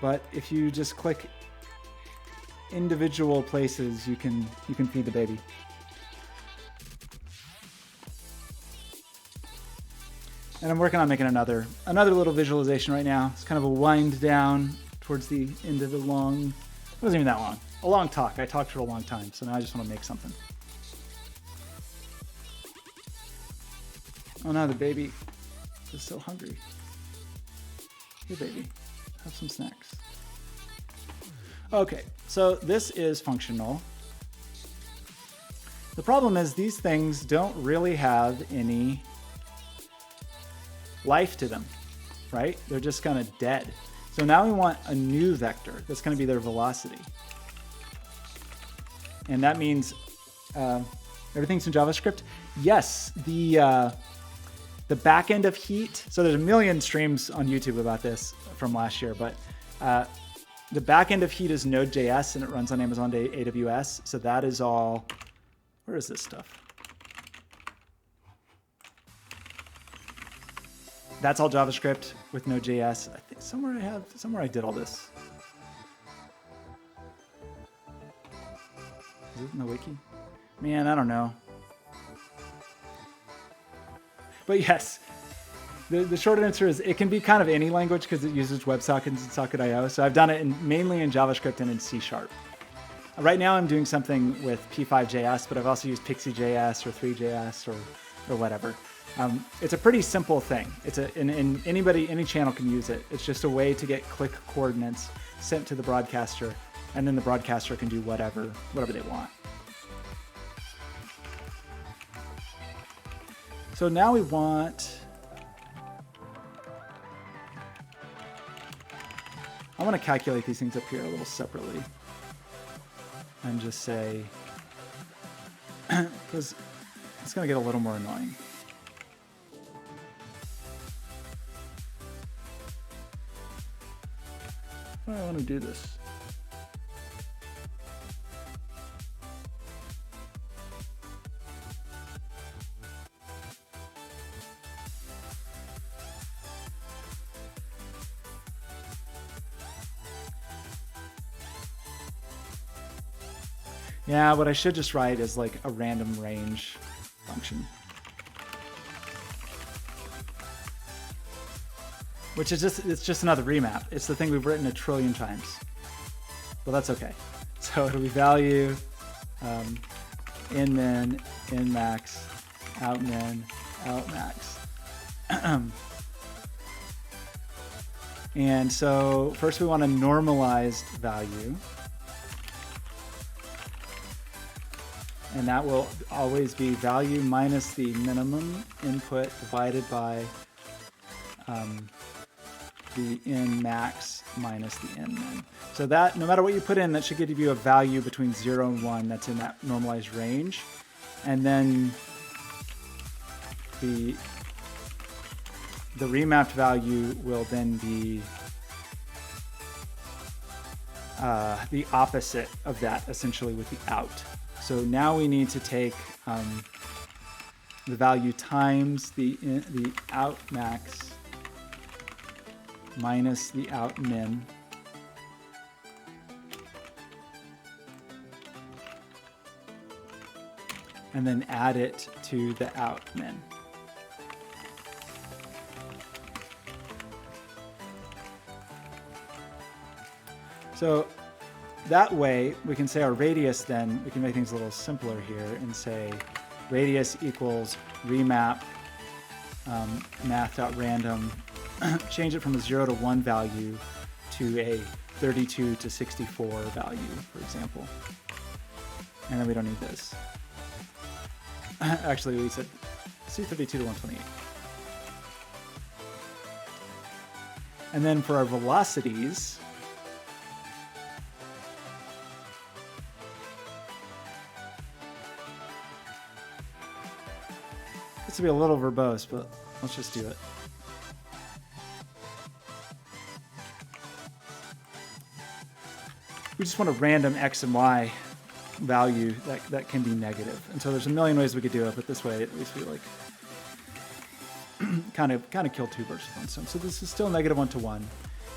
but if you just click individual places, you can feed the baby. And I'm working on making another little visualization right now. It's kind of a wind down towards the end of a long, it wasn't even that long, a long talk. I talked for a long time, so now I just want to make something. Oh no, the baby is so hungry. Here, baby, have some snacks. Okay, so this is functional. The problem is these things don't really have any life to them, right? They're just kind of dead. So now we want a new vector that's going to be their velocity. And that means everything's in JavaScript. Yes, the back end of Heat, so there's a million streams on YouTube about this from last year, but The back end of Heat is Node.js, and it runs on Amazon AWS. So that is all. Where is this stuff? That's all JavaScript with Node.js. I think somewhere I did all this. Is it in the wiki? Man, I don't know. But yes, the short answer is it can be kind of any language because it uses WebSockets and Socket.io. So I've done it mainly in JavaScript and in C#. Right now I'm doing something with P5.js, but I've also used Pixie.js or 3.js or whatever. It's a pretty simple thing. And any channel can use it. It's just a way to get click coordinates sent to the broadcaster, and then the broadcaster can do whatever they want. So now we want. I want to calculate these things up here a little separately, and just say, because it's going to get a little more annoying. Why do I want to do this? Yeah, what I should just write is like a random range function. Which is it's just another remap. It's the thing we've written a trillion times. Well, that's okay. So it'll be value, in min, in max, out min, out max. And so first we want a normalized value. And that will always be value minus the minimum input divided by the in max minus the in min. So that, no matter what you put in, that should give you a value between 0 and 1 that's in that normalized range. And then the remapped value will then be the opposite of that, essentially, with the out. So now we need to take the value times the out max minus the out min. And then add it to the out min. So that way we can say our radius, then we can make things a little simpler here and say radius equals remap math.random, change it from a 0 to 1 value to a 32 to 64 value, for example. And then we don't need this. Actually, we said let's do 32 to 128. And then for our velocities, this will be a little verbose, but let's just do it. We just want a random x and y value that can be negative. And so there's a million ways we could do it, but this way at least we like kind of kill two birds with one stone. So this is still -1 to 1.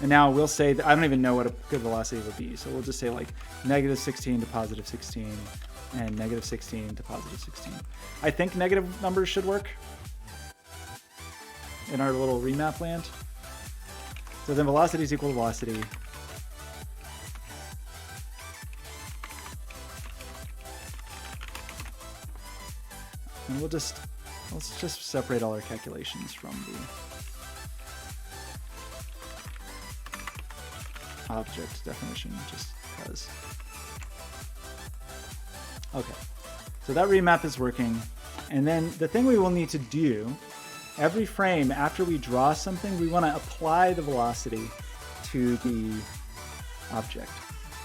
And now we'll say that I don't even know what a good velocity would be. So we'll just say like -16 to +16 and -16 to +16. I think negative numbers should work in our little remap land. So then velocity is equal to velocity. And let's just separate all our calculations from the object definition, just because. Okay, so that remap is working. And then the thing we will need to do, every frame after we draw something, we want to apply the velocity to the object.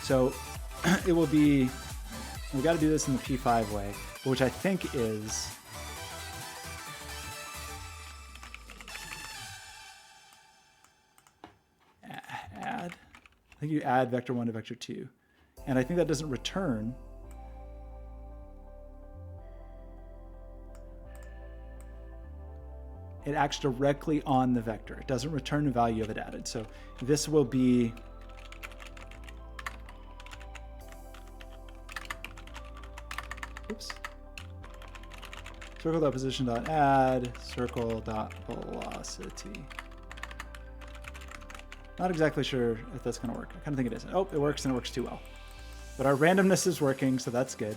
So it will be, we got to do this in the P5 way, which I think is add I think you add vector 1 to vector 2. And I think that doesn't return. It acts directly on the vector. It doesn't return the value of it added. So this will be circle.position.add, circle.velocity. Not exactly sure if that's going to work. I kind of think it is. Oh, it works, and it works too well. But our randomness is working, so that's good.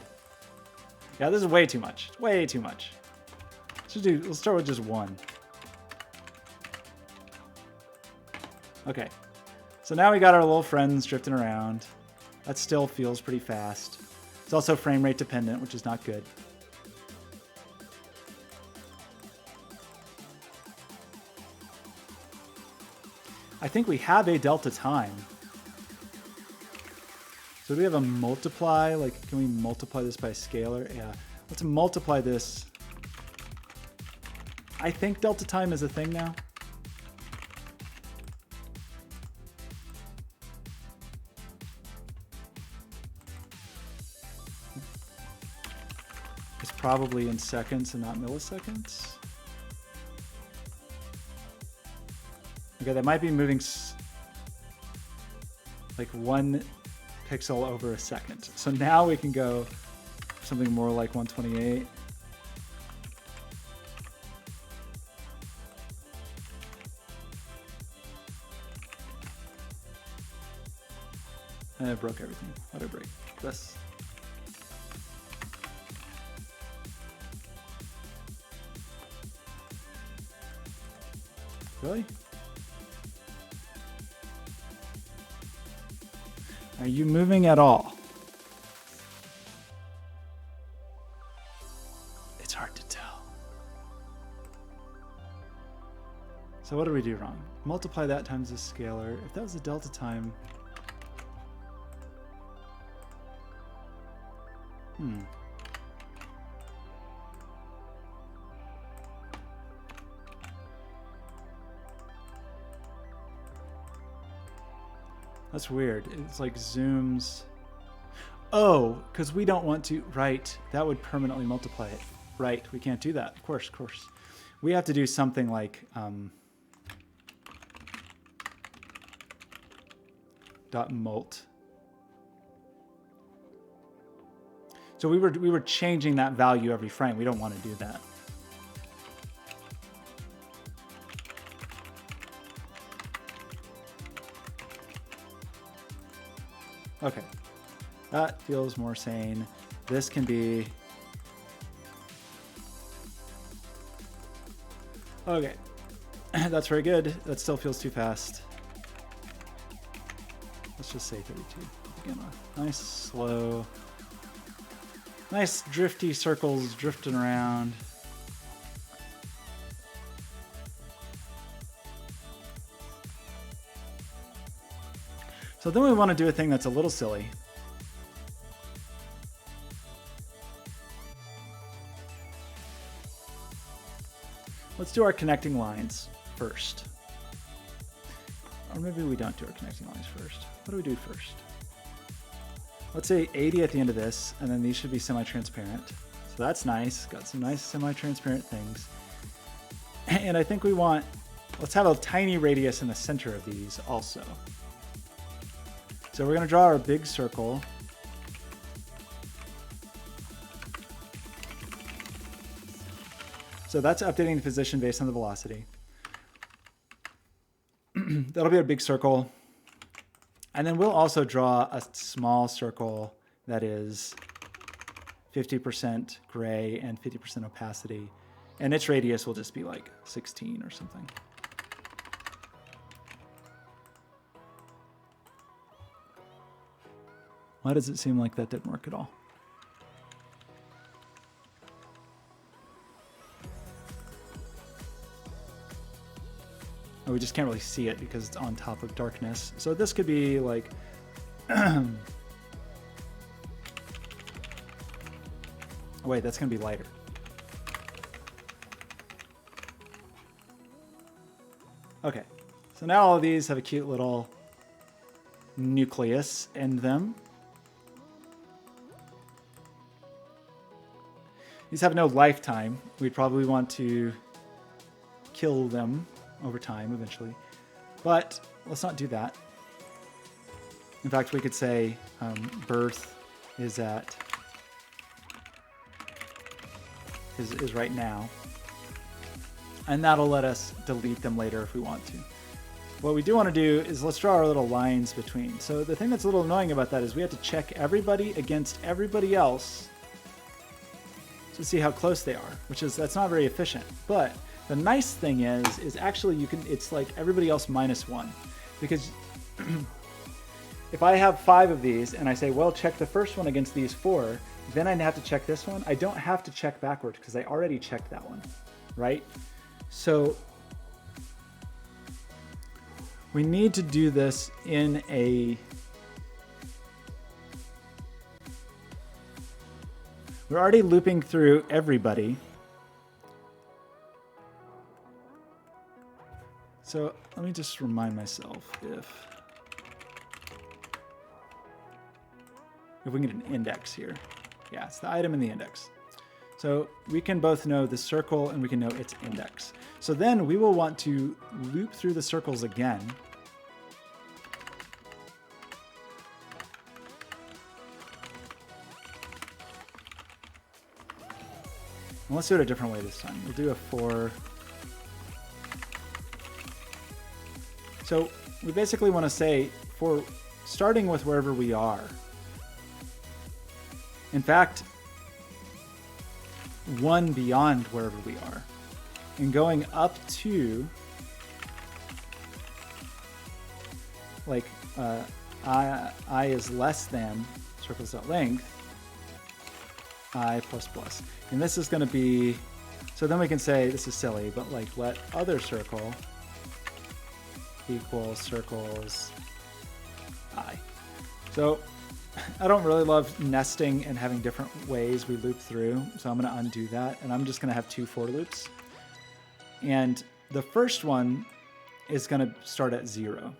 Yeah, this is way too much. It's way too much. Let's start with just 1. Okay. So now we got our little friends drifting around. That still feels pretty fast. It's also frame rate dependent, which is not good. I think we have a delta time. So do we have a multiply? Like, can we multiply this by a scalar? Yeah. Let's multiply this. I think delta time is a thing now. It's probably in seconds and not milliseconds. Okay, that might be moving like 1 pixel over a second. So now we can go something more like 128. And I broke everything. What did I break? This. Really? Are you moving at all? It's hard to tell. So what did we do wrong? Multiply that times the scalar. If that was the delta time. That's weird. It's like zooms. Oh, because we don't want to. Right. That would permanently multiply it. Right. We can't do that. Of course, of course. We have to do something like dot mult. So we were changing that value every frame. We don't want to do that. Okay, that feels more sane. This can be... Okay, that's very good. That still feels too fast. Let's just say 32. Begin with nice, slow, nice drifty circles drifting around. So then we want to do a thing that's a little silly. Let's do our connecting lines first. Or maybe we don't do our connecting lines first. What do we do first? Let's say 80 at the end of this, and then these should be semi-transparent. So that's nice. Got some nice semi-transparent things. And I think we want, let's have a tiny radius in the center of these also. So we're going to draw our big circle. So that's updating the position based on the velocity. That'll be our big circle. And then we'll also draw a small circle that is 50% gray and 50% opacity. And its radius will just be like 16 or something. Why does it seem like that didn't work at all? Oh, we just can't really see it because it's on top of darkness. So this could be like... Oh, wait, that's going to be lighter. Okay, so now all of these have a cute little nucleus in them. These have no lifetime. We'd probably want to kill them over time eventually. But let's not do that. In fact, we could say birth is right now. And that'll let us delete them later if we want to. What we do want to do is let's draw our little lines between. So the thing that's a little annoying about that is we have to check everybody against everybody else to see how close they are, that's not very efficient. But the nice thing is actually it's like everybody else minus 1. Because if I have 5 of these and I say, well, check the first one against these 4, then I have to check this one. I don't have to check backwards because I already checked that one, right? So we need to do this in a... We're already looping through everybody. So let me just remind myself if we can get an index here. Yeah, it's the item in the index. So we can both know the circle and we can know its index. So then we will want to loop through the circles again. And let's do it a different way this time. We'll do a 4. So we basically want to say for starting with wherever we are. In fact, 1 beyond wherever we are. And going up to like I is less than circles.length I plus plus. And this is going to be, so then we can say, this is silly, but like let other circle equal circles I. So I don't really love nesting and having different ways we loop through. So I'm going to undo that. And I'm just going to have 2 for loops. And the first one is going to start at 0.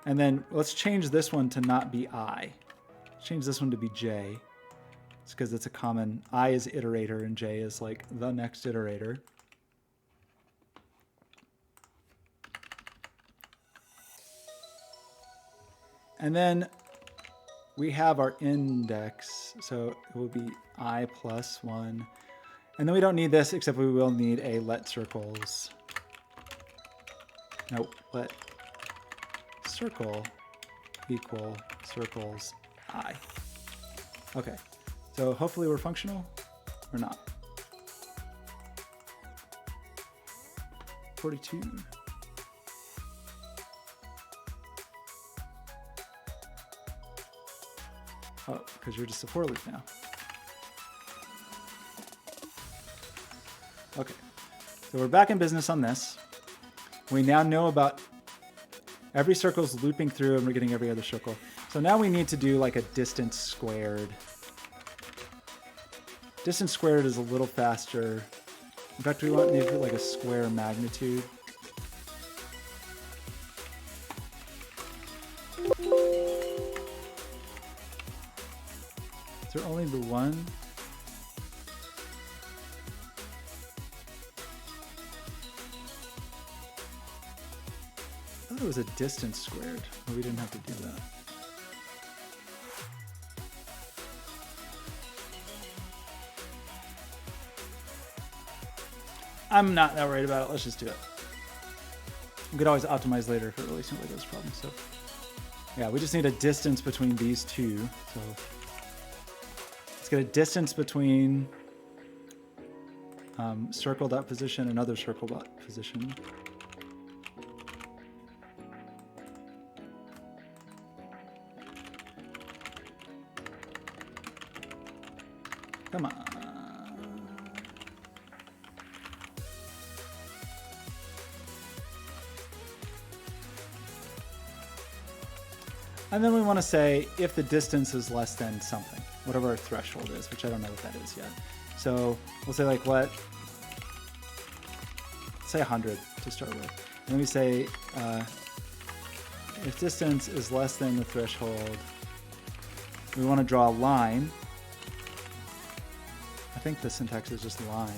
And then let's change this one to not be I. Change this one to be J. It's because it's a common, I is iterator and J is like the next iterator. And then we have our index, so it will be I plus 1. And then we don't need this, except we will need a let circles. Nope, let circle equal circles I. Okay, so hopefully we're functional or not. 42. Oh, because you're just a for loop now. Okay, so we're back in business on this. We now know about every circle's looping through and we're getting every other circle. So now we need to do like a distance squared. Distance squared is a little faster. In fact, we need to do like a square magnitude. Is there only the one? I thought it was a distance squared, but we didn't have to do that. I'm not that worried about it. Let's just do it. We could always optimize later if it really seems like there's problems. So yeah, we just need a distance between these two. So let's get a distance between circle dot position and other circle dot position. Come on. And then we want to say if the distance is less than something, whatever our threshold is, which I don't know what that is yet. So we'll say like let's say 100 to start with. And then we say if distance is less than the threshold, we want to draw a line. I think the syntax is just line.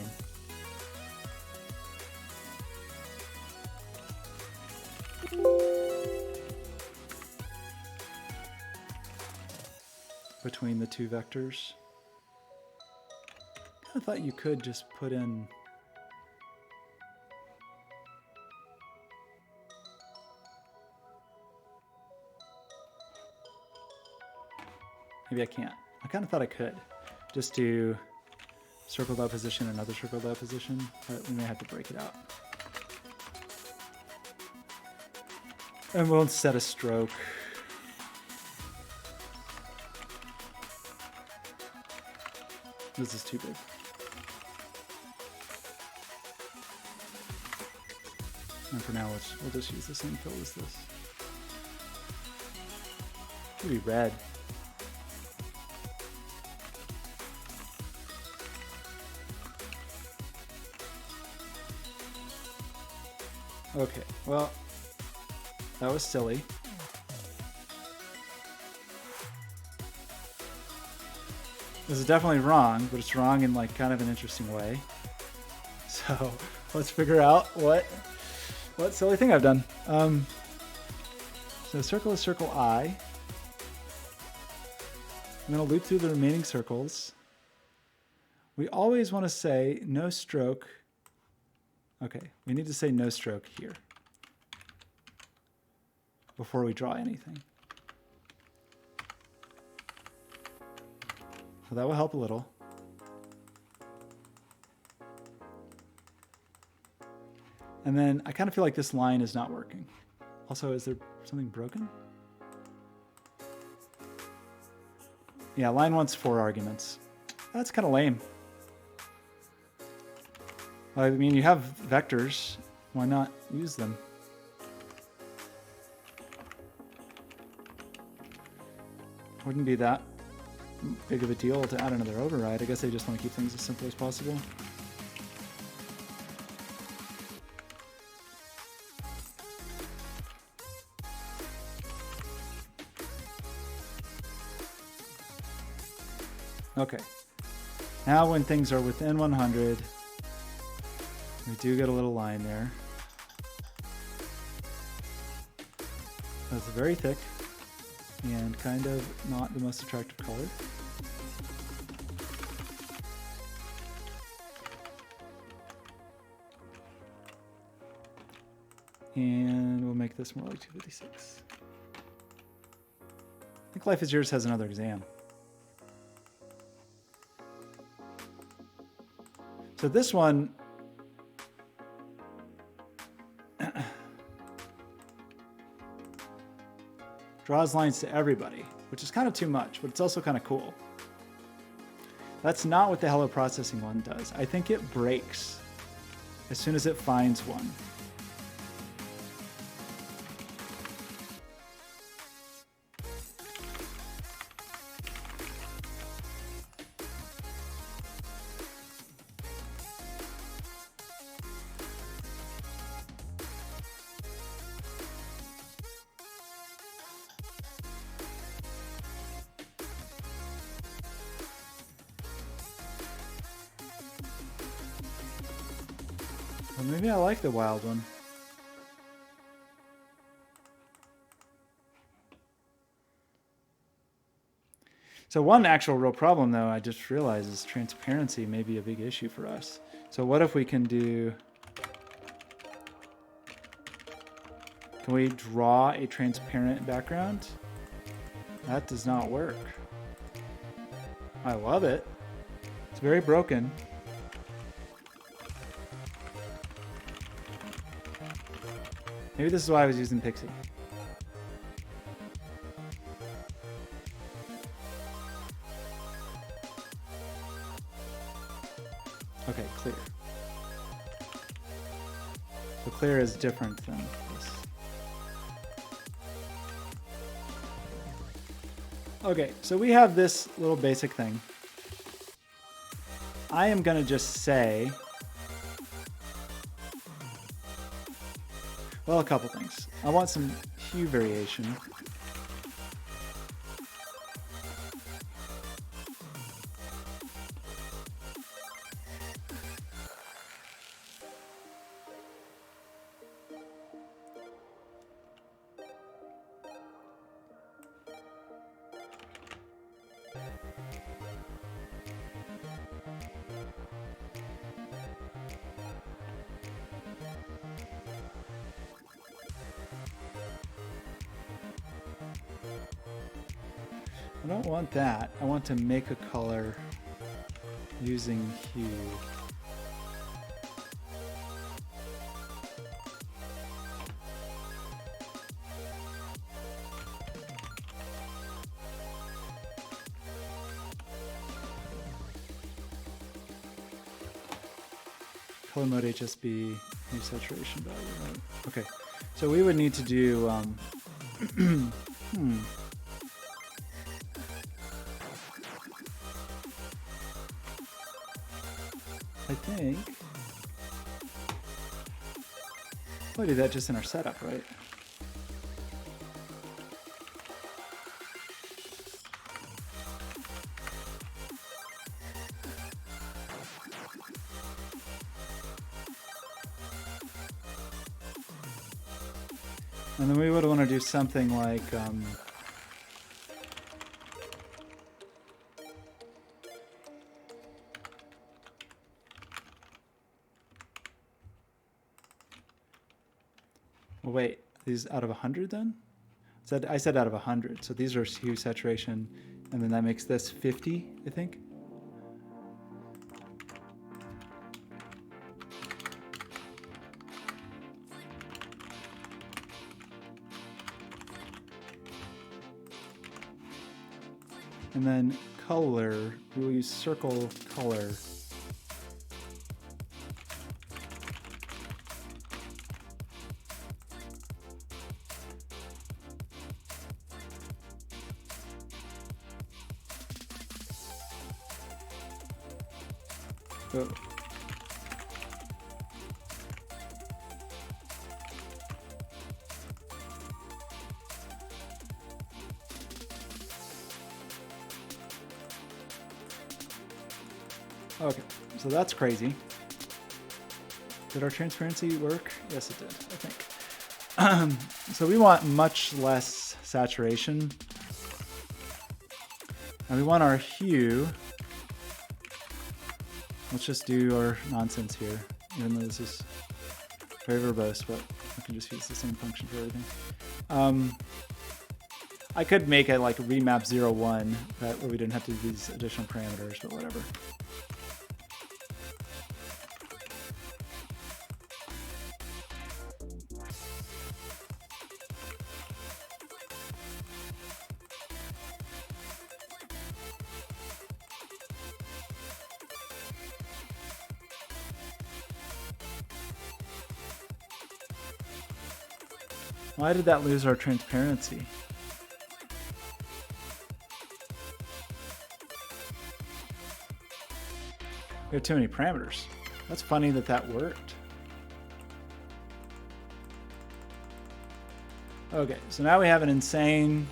Between the two vectors. I thought you could just put in maybe I can't. I kind of thought I could. Just do circle that position, another circle that position, but we may have to break it out. And we'll set a stroke. This is too big. And for now, we'll just use the same fill as this. It'll be red. Okay, well, that was silly. This is definitely wrong, but it's wrong in like kind of an interesting way. So let's figure out what silly thing I've done. So circle is circle I. I'm going to loop through the remaining circles. We always want to say no stroke. Okay, we need to say no stroke here before we draw anything. So that will help a little. And then I kind of feel like this line is not working. Also, is there something broken? Yeah, line wants 4 arguments. That's kind of lame. I mean, you have vectors. Why not use them? Wouldn't be that big of a deal to add another override. I guess they just want to keep things as simple as possible. Okay. Now when things are within 100, we do get a little line there. That's very thick and kind of not the most attractive color. And we'll make this more like 256. I think Life is Yours has another exam. So this one draws lines to everybody, which is kind of too much, but it's also kind of cool. That's not what the hello processing one does. I think it breaks as soon as it finds one. Well, maybe I like the wild one. So one actual real problem, though, I just realized is transparency may be a big issue for us. So what if we can do... Can we draw a transparent background? That does not work. I love it. It's very broken. Maybe this is why I was using Pixie. Okay, clear. So clear is different than this. Okay, so we have this little basic thing. I am going to just say, well, a couple things. I want some hue variation. I don't want that. I want to make a color using hue. Color mode HSB, hue saturation value, right? Okay, so we would need to do, I think we'll do that just in our setup, right? And then we would want to do something like well, wait, these out of 100 then? I said out of 100, so these are hue saturation, and then that makes this 50, I think. And then color, we will use circle color. Oh. Okay, so that's crazy. Did our transparency work? Yes, it did, I think. So we want much less saturation. And we want our hue. Let's just do our nonsense here, even though this is very verbose, but I can just use the same function for everything. I could make it like remap 0, 1, where we didn't have to do these additional parameters, but whatever. Why did that lose our transparency? We have too many parameters. That's funny that that worked. Okay, so now we have an insane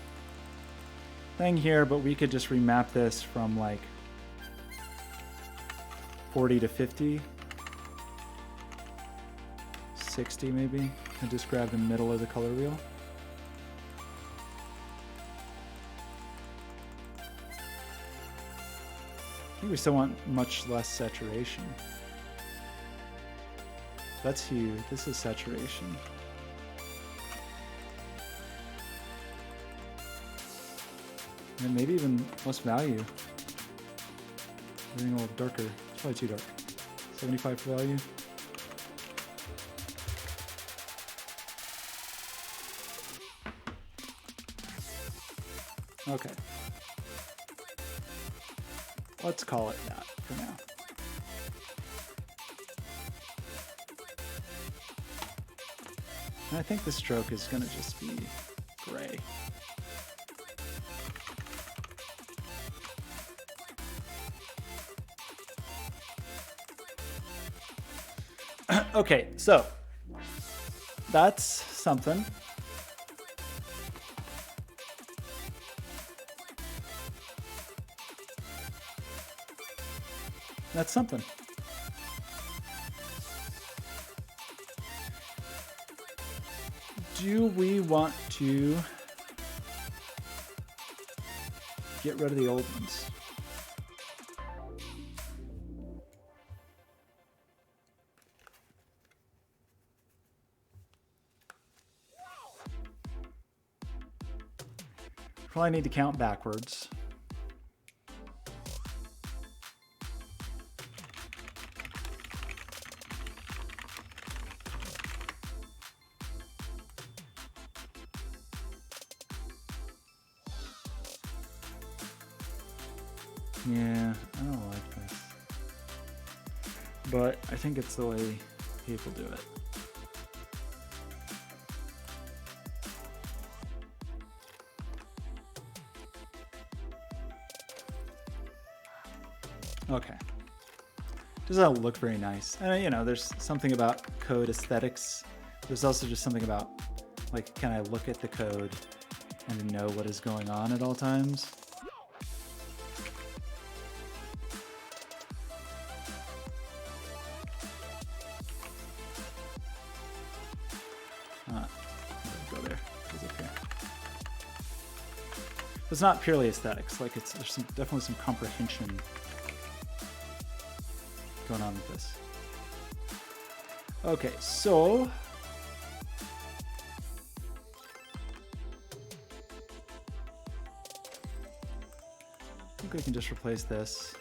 thing here, but we could just remap this from like 40 to 50. 60 maybe, and just grab the middle of the color wheel. I think we still want much less saturation. That's hue, this is saturation. And maybe even less value. Getting a little darker, it's probably too dark. 75 for value. Okay. Let's call it that for now. And I think the stroke is going to just be gray. Okay, so that's something. That's something. Do we want to get rid of the old ones? Probably need to count backwards. Yeah, I don't like this. But I think it's the way people do it. Okay. Doesn't look very nice. And you know, there's something about code aesthetics. There's also just something about, like, can I look at the code and know what is going on at all times? Go there. Goes up here. It's not purely aesthetics. Like, there's definitely some comprehension going on with this. Okay, so I think we can just replace this.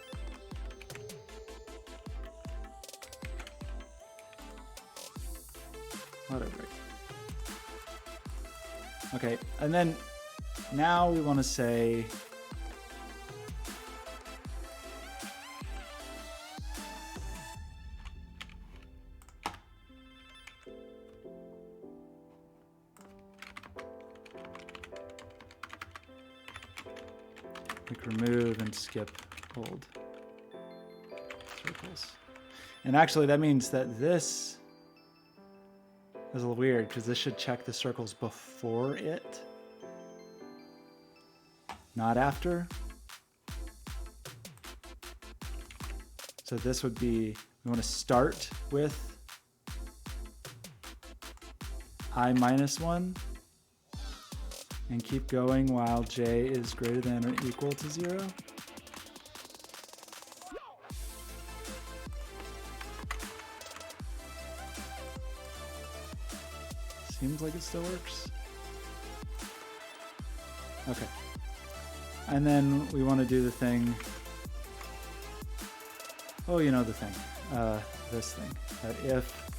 Whatever. Okay, and then now we want to say like remove and skip old circles. And actually that means that this is a little weird because this should check the circles before it, not after. So this would be, we want to start with I minus 1 and keep going while j is greater than or equal to 0. Seems like it still works. Okay. And then we want to do the thing. Oh, you know the thing. This thing. That if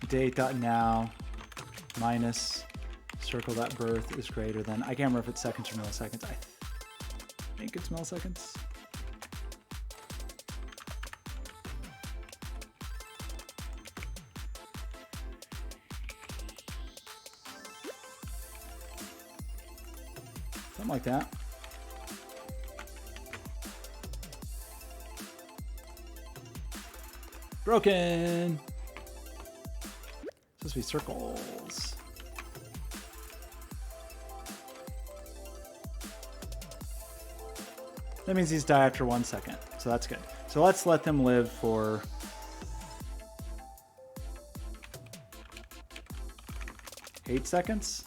date.now minus circle.birth is greater than, I can't remember if it's seconds or milliseconds. I think it's milliseconds. Something like that. Broken. Supposed to be circles. That means these die after 1 second, so that's good. So let's let them live for 8 seconds.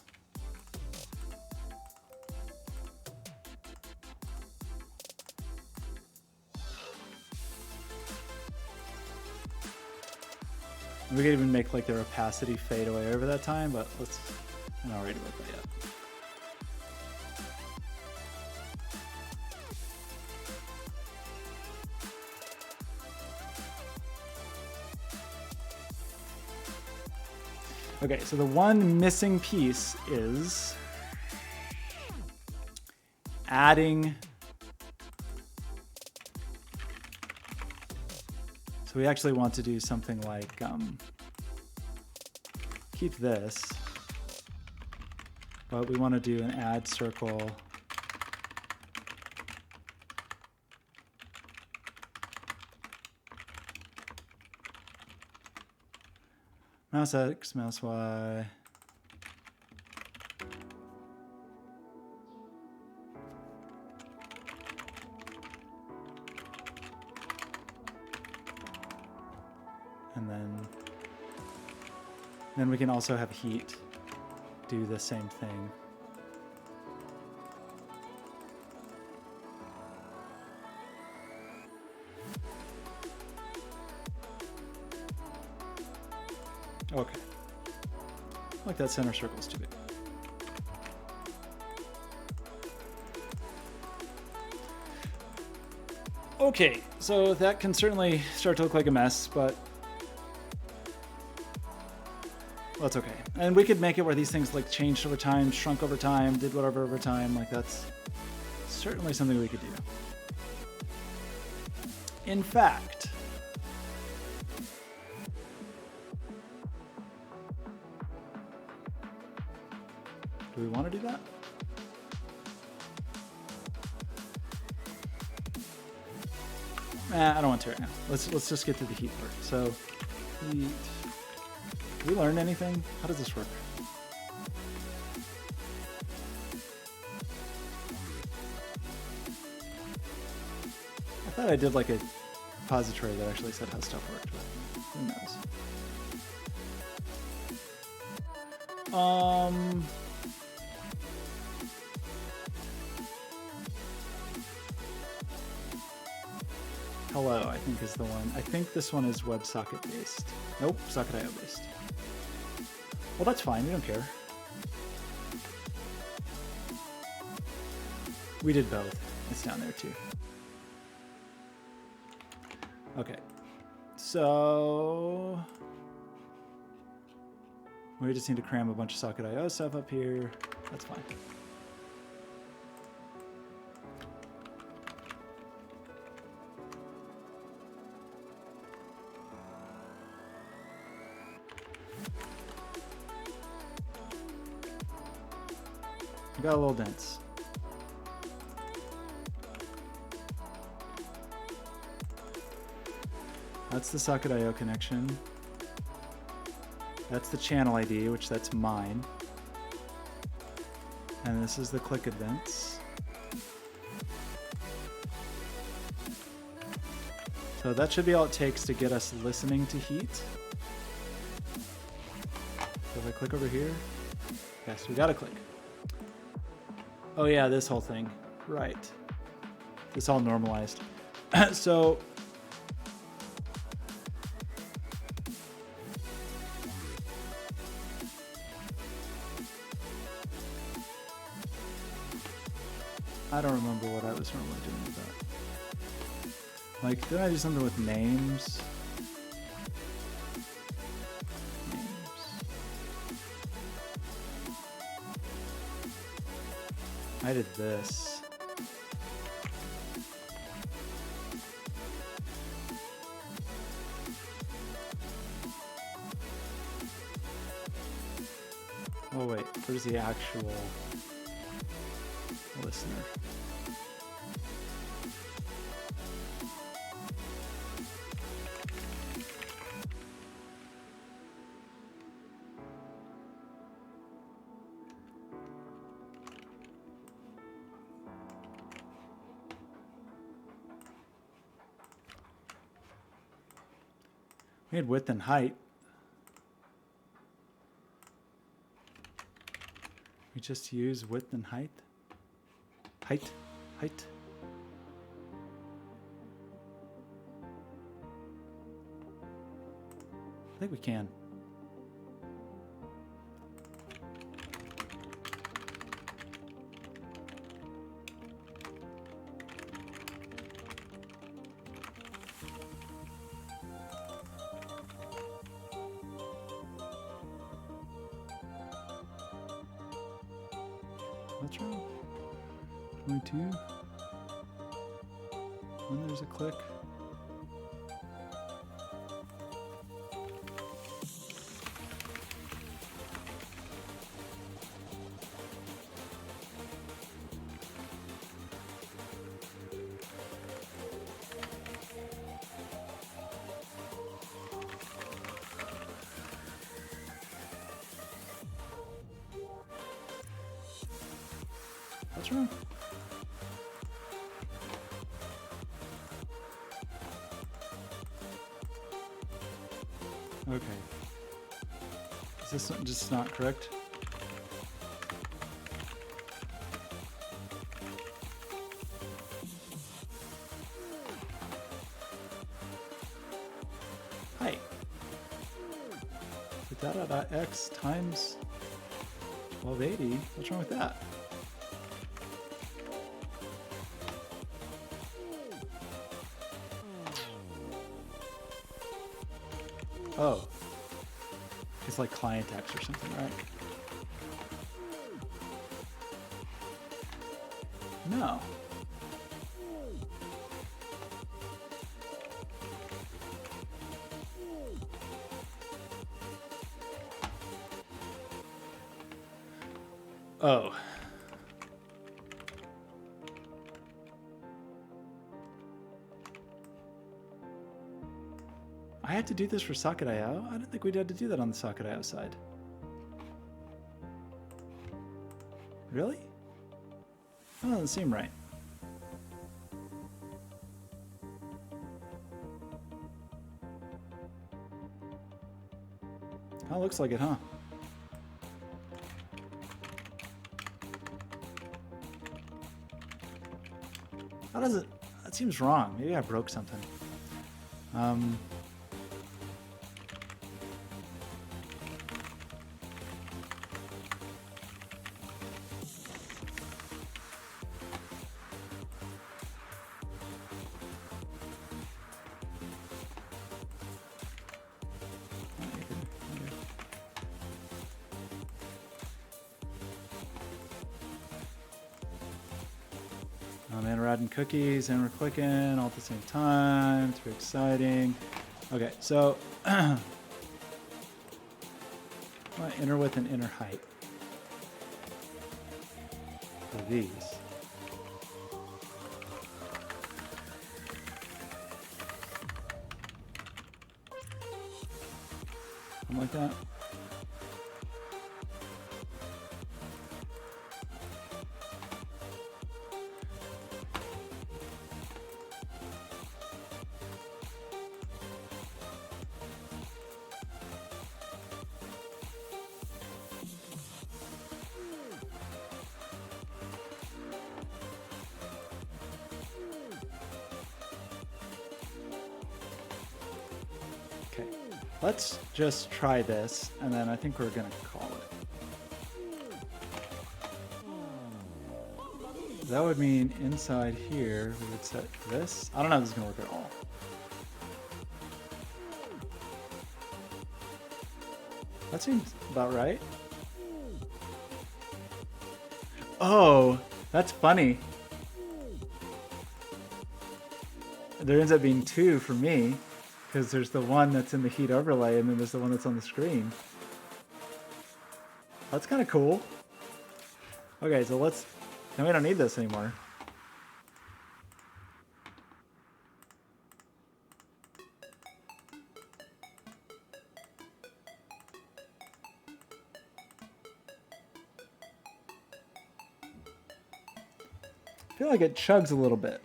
We could even make like their opacity fade away over that time, but I'm not ready about that yet. Okay, so the one missing piece is adding. So we actually want to do something like keep this, but we want to do an add circle Mouse X, mouse Y. And then we can also have heat do the same thing. Okay. Like that center circle's too big. Okay, so that can certainly start to look like a mess, but that's okay. And we could make it where these things like changed over time, shrunk over time, did whatever over time. Like that's certainly something we could do. In fact, do we want to do that? Nah, I don't want to right now. Let's just get to the heat part. So, heat. Did we learn anything? How does this work? I thought I did like a repository that actually said how stuff worked, but who knows? Hello, I think is the one. I think this one is WebSocket based. Nope, Socket.io based. Well, that's fine. We don't care. We did both. It's down there too. Okay. So we just need to cram a bunch of Socket.io stuff up here. That's fine. Got a little dense. That's the Socket.io connection. That's the channel ID, which that's mine. And this is the click events. So that should be all it takes to get us listening to heat. So if I click over here, yes, we got to click. Oh yeah, this whole thing. Right. This all normalized. So I don't remember what I was normally doing with that. Like, did I do something with names? I did this. Oh wait, where's the actual listener? We had width and height. We just use width and height. Height. I think we can. What's wrong? 22. When there's a click. What's wrong? Okay. Is this just not correct? Hi. Data.x times 1280. What's wrong with that? Oh. It's like client X or something, right? No. Oh. I had to do this for Socket.io? I didn't think we'd had to do that on the Socket.io side. Really? Oh, that doesn't seem right. Oh, looks like it, huh? How does it? That seems wrong. Maybe I broke something. Oh man, we're adding cookies and we're clicking all at the same time. It's very exciting. Okay, so inner width and inner height for these. Something like that. Okay, let's just try this, and then I think we're gonna call it. That would mean inside here, we would set this. I don't know if this is gonna work at all. That seems about right. Oh, that's funny. There ends up being two for me, because there's the one that's in the heat overlay, and then there's the one that's on the screen. That's kind of cool. Okay, so let's... Now we don't need this anymore. I feel like it chugs a little bit.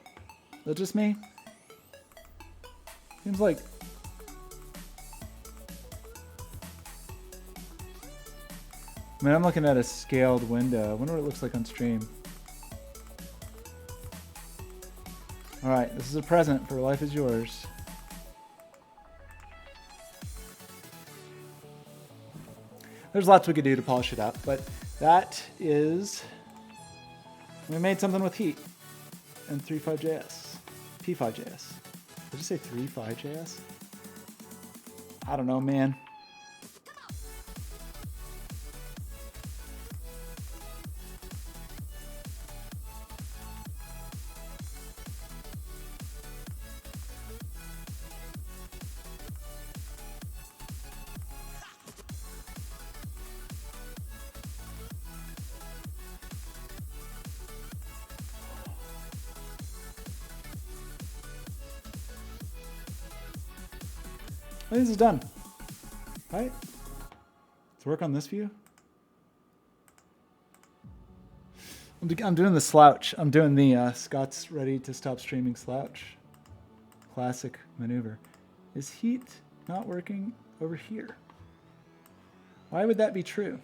Is that just me? Seems like... I mean, I'm looking at a scaled window. I wonder what it looks like on stream. All right, this is a present for Life is Yours. There's lots we could do to polish it up, but that is... We made something with heat and 3.5.js, P5.js. Did you say 3.5.js? I don't know, man. I think this is done. Right? Let's work on this view. I'm doing the slouch. I'm doing the Scott's ready to stop streaming slouch. Classic maneuver. Is heat not working over here? Why would that be true?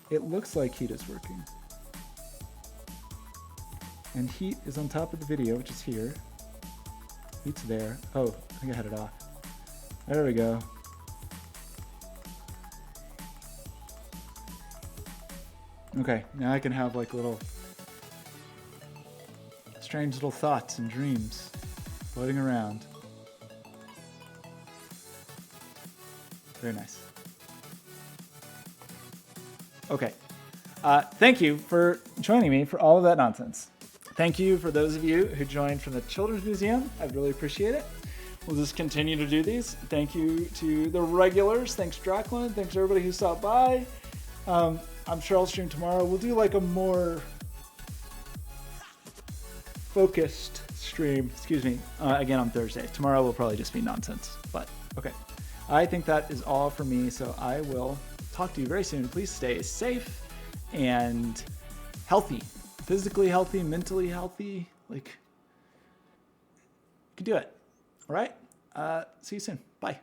It looks like heat is working. And heat is on top of the video, which is here. Heat's there. Oh, I think I had it off. There we go. Okay, now I can have like little strange little thoughts and dreams floating around. Very nice. Okay. Thank you for joining me for all of that nonsense. Thank you for those of you who joined from the Children's Museum. I really appreciate it. We'll just continue to do these. Thank you to the regulars. Thanks, Draclin. Thanks, everybody who stopped by. I'm sure I'll stream tomorrow. We'll do like a more focused stream. Excuse me. Again on Thursday. Tomorrow will probably just be nonsense. But okay. I think that is all for me. So I will talk to you very soon. Please stay safe and healthy. Physically healthy, mentally healthy. Like, you can do it. All right? See you soon. Bye.